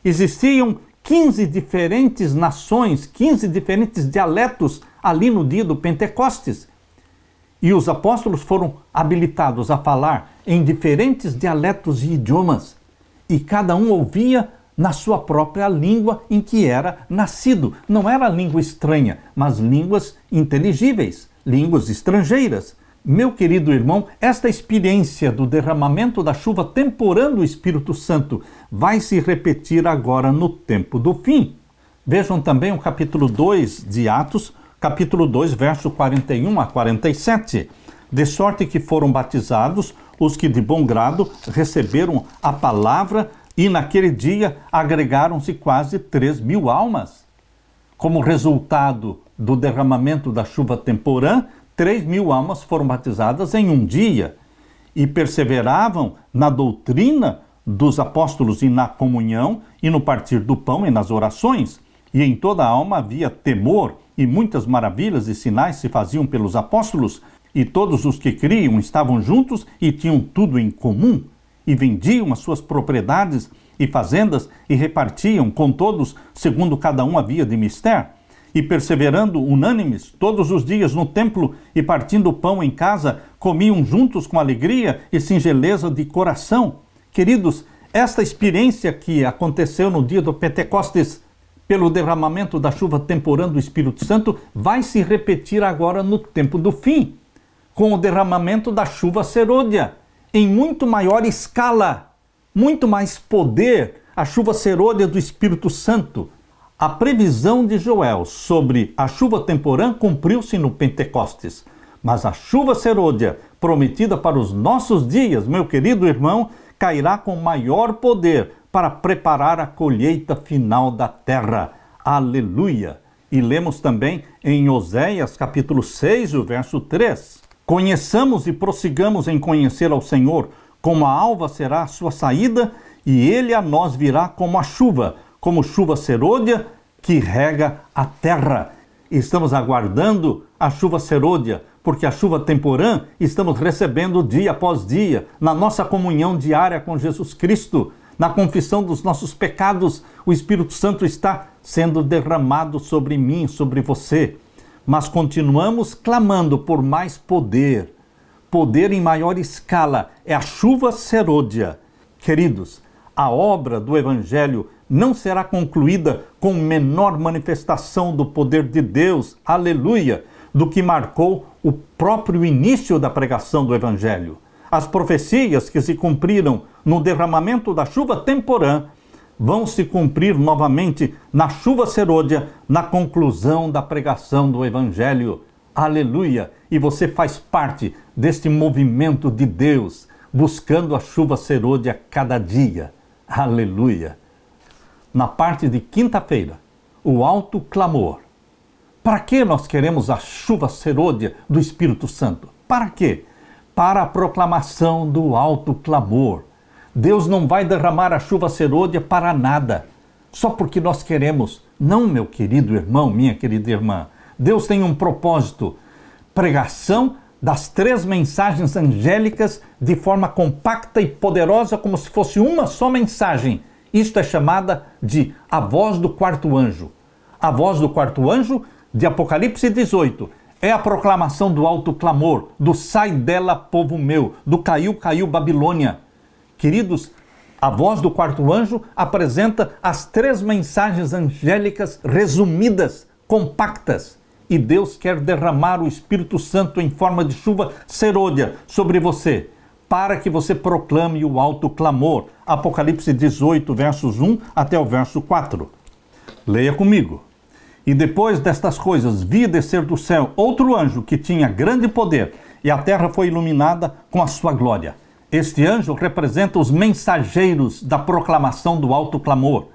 Existiam 15 diferentes nações, 15 diferentes dialetos ali no dia do Pentecostes. E os apóstolos foram habilitados a falar em diferentes dialetos e idiomas. E cada um ouvia na sua própria língua em que era nascido. Não era língua estranha, mas línguas inteligíveis, línguas estrangeiras. Meu querido irmão, esta experiência do derramamento da chuva Temporã do Espírito Santo vai se repetir agora no tempo do fim. Vejam também o capítulo 2 de Atos, capítulo 2, verso 41 a 47. De sorte que foram batizados os que de bom grado receberam a palavra, e naquele dia agregaram-se quase 3.000 almas. Como resultado do derramamento da chuva Temporã, 3.000 almas foram batizadas em um dia e perseveravam na doutrina dos apóstolos e na comunhão e no partir do pão e nas orações. E em toda a alma havia temor, e muitas maravilhas e sinais se faziam pelos apóstolos, e todos os que criam estavam juntos e tinham tudo em comum, e vendiam as suas propriedades e fazendas e repartiam com todos, segundo cada um havia de mister. e perseverando unânimes todos os dias no templo e partindo o pão em casa, comiam juntos com alegria e singeleza de coração. Queridos, esta experiência que aconteceu no dia do Pentecostes, pelo derramamento da chuva temporã do Espírito Santo, vai se repetir agora no tempo do fim, com o derramamento da chuva serôdia, em muito maior escala, muito mais poder, a chuva serôdia do Espírito Santo. A previsão de Joel sobre a chuva temporã cumpriu-se no Pentecostes, mas a chuva serôdia, prometida para os nossos dias, meu querido irmão, cairá com maior poder para preparar a colheita final da terra. Aleluia! E lemos também em Oséias capítulo 6, o verso 3. Conheçamos e prossigamos em conhecer ao Senhor, como a alva será a sua saída, e ele a nós virá como chuva serôdia que rega a terra. Estamos aguardando a chuva serôdia, porque a chuva temporã estamos recebendo dia após dia, na nossa comunhão diária com Jesus Cristo, na confissão dos nossos pecados, o Espírito Santo está sendo derramado sobre mim, sobre você. Mas continuamos clamando por mais poder, poder em maior escala, é a chuva serôdia. Queridos, a obra do Evangelho não será concluída com menor manifestação do poder de Deus, aleluia, do que marcou o próprio início da pregação do Evangelho. As profecias que se cumpriram no derramamento da chuva temporã vão se cumprir novamente na chuva serôdia, na conclusão da pregação do Evangelho. Aleluia! E você faz parte deste movimento de Deus, buscando a chuva serôdia cada dia. Aleluia! Na parte de quinta-feira, o alto clamor. Para que nós queremos a chuva serôdia do Espírito Santo? Para quê? Para a proclamação do alto clamor. Deus não vai derramar a chuva serôdia para nada, só porque nós queremos. Não, meu querido irmão, minha querida irmã. Deus tem um propósito. Pregação das 3 mensagens angélicas de forma compacta e poderosa, como se fosse uma só mensagem. Isto é chamada de a voz do quarto anjo. A voz do quarto anjo de Apocalipse 18 é a proclamação do alto clamor, do sai dela, povo meu, do caiu, caiu Babilônia. Queridos, a voz do quarto anjo apresenta as 3 mensagens angélicas resumidas, compactas. E Deus quer derramar o Espírito Santo em forma de chuva serôdia sobre você, para que você proclame o alto clamor. Apocalipse 18, versos 1 até o verso 4. Leia comigo. E depois destas coisas vi descer do céu outro anjo que tinha grande poder, e a terra foi iluminada com a sua glória. Este anjo representa os mensageiros da proclamação do alto clamor.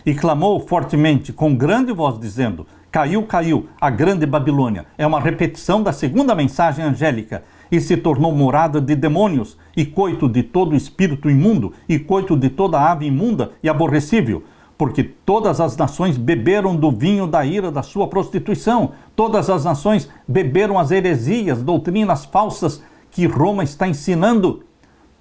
E clamou fortemente, com grande voz, dizendo: caiu, caiu, a grande Babilônia. É uma repetição da segunda mensagem angélica. E se tornou morada de demônios, e coito de todo espírito imundo, e coito de toda ave imunda e aborrecível. Porque todas as nações beberam do vinho da ira da sua prostituição. Todas as nações beberam as heresias, doutrinas falsas que Roma está ensinando.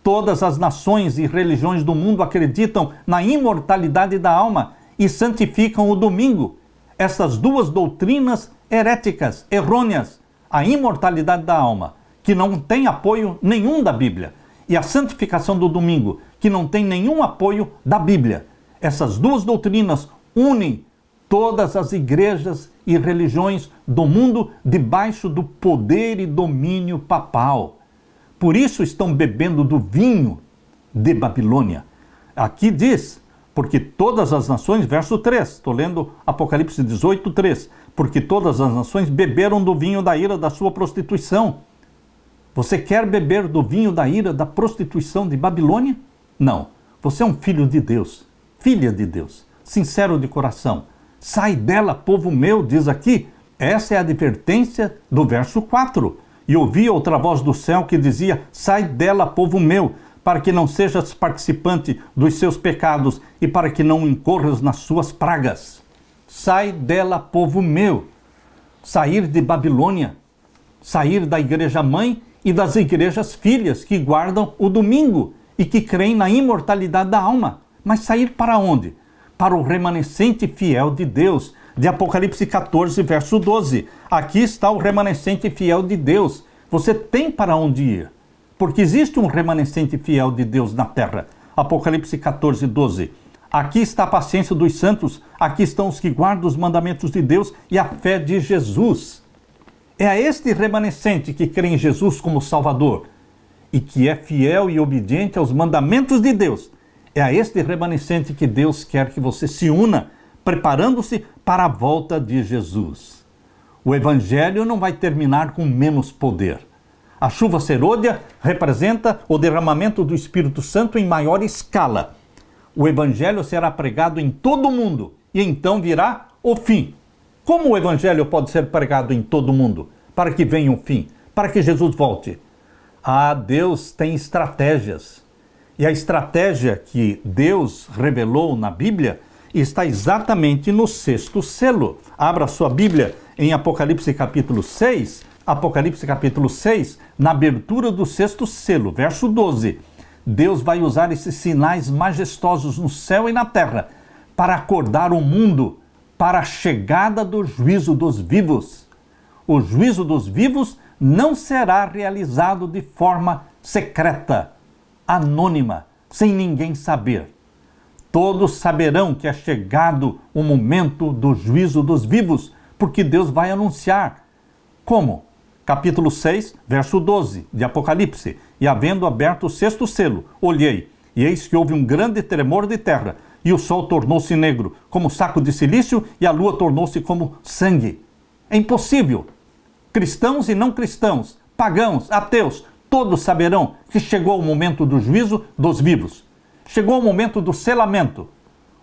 Todas as nações e religiões do mundo acreditam na imortalidade da alma e santificam o domingo. Essas 2 doutrinas heréticas, errôneas, a imortalidade da alma, que não tem apoio nenhum da Bíblia, e a santificação do domingo, que não tem nenhum apoio da Bíblia. Essas 2 doutrinas unem todas as igrejas e religiões do mundo debaixo do poder e domínio papal. Por isso estão bebendo do vinho de Babilônia. Aqui diz, porque todas as nações, verso 3, estou lendo Apocalipse 18, 3, porque todas as nações beberam do vinho da ira da sua prostituição. Você quer beber do vinho da ira da prostituição de Babilônia? Não. Você é um filho de Deus, filha de Deus, sincero de coração. Sai dela, povo meu, diz aqui. Essa é a advertência do verso 4. E ouvi outra voz do céu que dizia: sai dela, povo meu, para que não sejas participante dos seus pecados e para que não incorras nas suas pragas. Sai dela, povo meu. Sair de Babilônia, sair da igreja mãe e das igrejas filhas que guardam o domingo e que creem na imortalidade da alma. Mas sair para onde? para o remanescente fiel de Deus, de Apocalipse 14, verso 12. Aqui está o remanescente fiel de Deus. Você tem para onde ir, porque existe um remanescente fiel de Deus na terra. Apocalipse 14, 12. Aqui está a paciência dos santos, aqui estão os que guardam os mandamentos de Deus e a fé de Jesus. É a este remanescente que crê em Jesus como Salvador e que é fiel e obediente aos mandamentos de Deus. É a este remanescente que Deus quer que você se una, preparando-se para a volta de Jesus. O Evangelho não vai terminar com menos poder. A chuva serôdia representa o derramamento do Espírito Santo em maior escala. O Evangelho será pregado em todo o mundo e então virá o fim. Como o Evangelho pode ser pregado em todo o mundo? Para que venha o fim, para que Jesus volte. Deus tem estratégias. E a estratégia que Deus revelou na Bíblia está exatamente no 6º selo. Abra sua Bíblia em Apocalipse capítulo 6. Apocalipse capítulo 6, na abertura do 6º selo, verso 12. Deus vai usar esses sinais majestosos no céu e na terra para acordar o mundo para a chegada do juízo dos vivos. O juízo dos vivos não será realizado de forma secreta, anônima, sem ninguém saber. Todos saberão que é chegado o momento do juízo dos vivos, porque Deus vai anunciar. Como? Capítulo 6, verso 12 de Apocalipse. E havendo aberto o 6º selo, olhei, e eis que houve um grande tremor de terra, e o sol tornou-se negro, como saco de silício, e a lua tornou-se como sangue. É impossível. Cristãos e não cristãos, pagãos, ateus, todos saberão que chegou o momento do juízo dos vivos. Chegou o momento do selamento.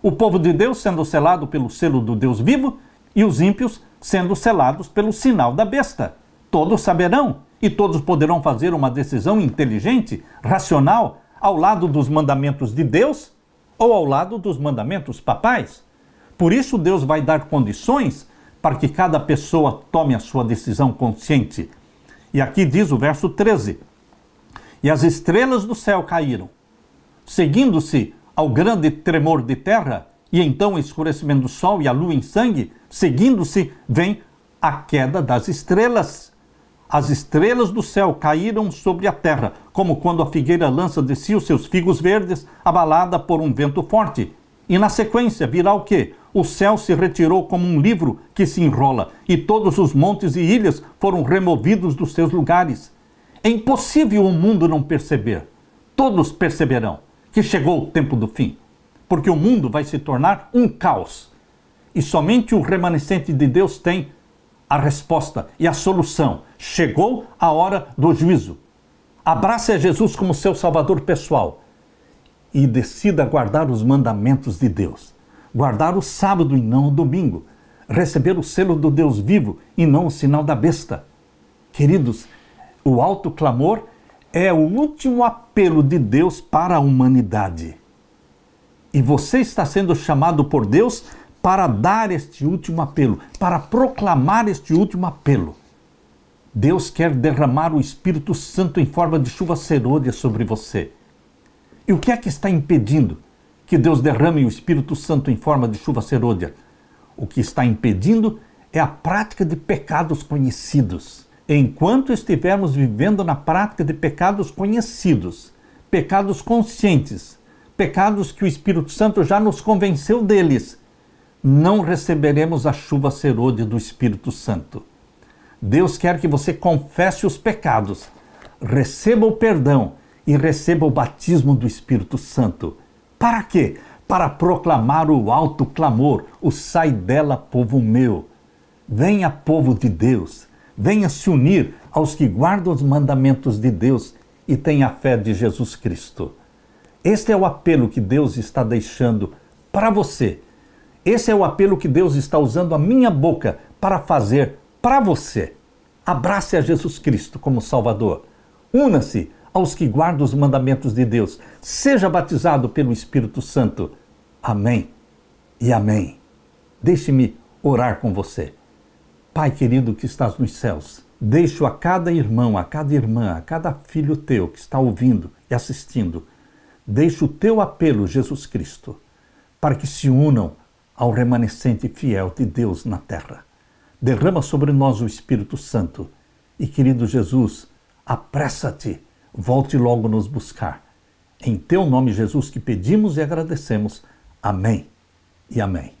O povo de Deus sendo selado pelo selo do Deus vivo e os ímpios sendo selados pelo sinal da besta. Todos saberão e todos poderão fazer uma decisão inteligente, racional, ao lado dos mandamentos de Deus ou ao lado dos mandamentos papais. Por isso Deus vai dar condições para que cada pessoa tome a sua decisão consciente. E aqui diz o verso 13: E as estrelas do céu caíram, seguindo-se ao grande tremor de terra, e então o escurecimento do sol e a lua em sangue, seguindo-se vem a queda das estrelas. As estrelas do céu caíram sobre a terra, como quando a figueira lança de si os seus figos verdes, abalada por um vento forte. E na sequência virá o quê? O céu se retirou como um livro que se enrola, e todos os montes e ilhas foram removidos dos seus lugares. É impossível o mundo não perceber. Todos perceberão que chegou o tempo do fim, porque o mundo vai se tornar um caos. E somente o remanescente de Deus tem a resposta e a solução. Chegou a hora do juízo. Abrace a Jesus como seu Salvador pessoal e decida guardar os mandamentos de Deus. Guardar o sábado e não o domingo. Receber o selo do Deus vivo e não o sinal da besta. Queridos, o alto clamor é o último apelo de Deus para a humanidade. E você está sendo chamado por Deus para dar este último apelo, para proclamar este último apelo. Deus quer derramar o Espírito Santo em forma de chuva serôdia sobre você. E o que é que está impedindo que Deus derrame o Espírito Santo em forma de chuva serôdia? O que está impedindo é a prática de pecados conhecidos. Enquanto estivermos vivendo na prática de pecados conhecidos, pecados conscientes, pecados que o Espírito Santo já nos convenceu deles, não receberemos a chuva serôdia do Espírito Santo. Deus quer que você confesse os pecados, receba o perdão e receba o batismo do Espírito Santo. Para quê? Para proclamar o alto clamor, o sai dela, povo meu. Venha, povo de Deus, venha se unir aos que guardam os mandamentos de Deus e tenha a fé de Jesus Cristo. Este é o apelo que Deus está deixando para você. Esse é o apelo que Deus está usando a minha boca para fazer para você. Abrace a Jesus Cristo como Salvador. Una-se aos que guardam os mandamentos de Deus. Seja batizado pelo Espírito Santo. Amém e amém. Deixe-me orar com você. Pai querido que estás nos céus, deixo a cada irmão, a cada irmã, a cada filho teu que está ouvindo e assistindo, deixo o teu apelo, Jesus Cristo, para que se unam ao remanescente fiel de Deus na terra. Derrama sobre nós o Espírito Santo e, querido Jesus, apressa-te, volte logo nos buscar. Em teu nome, Jesus, que pedimos e agradecemos. Amém e amém.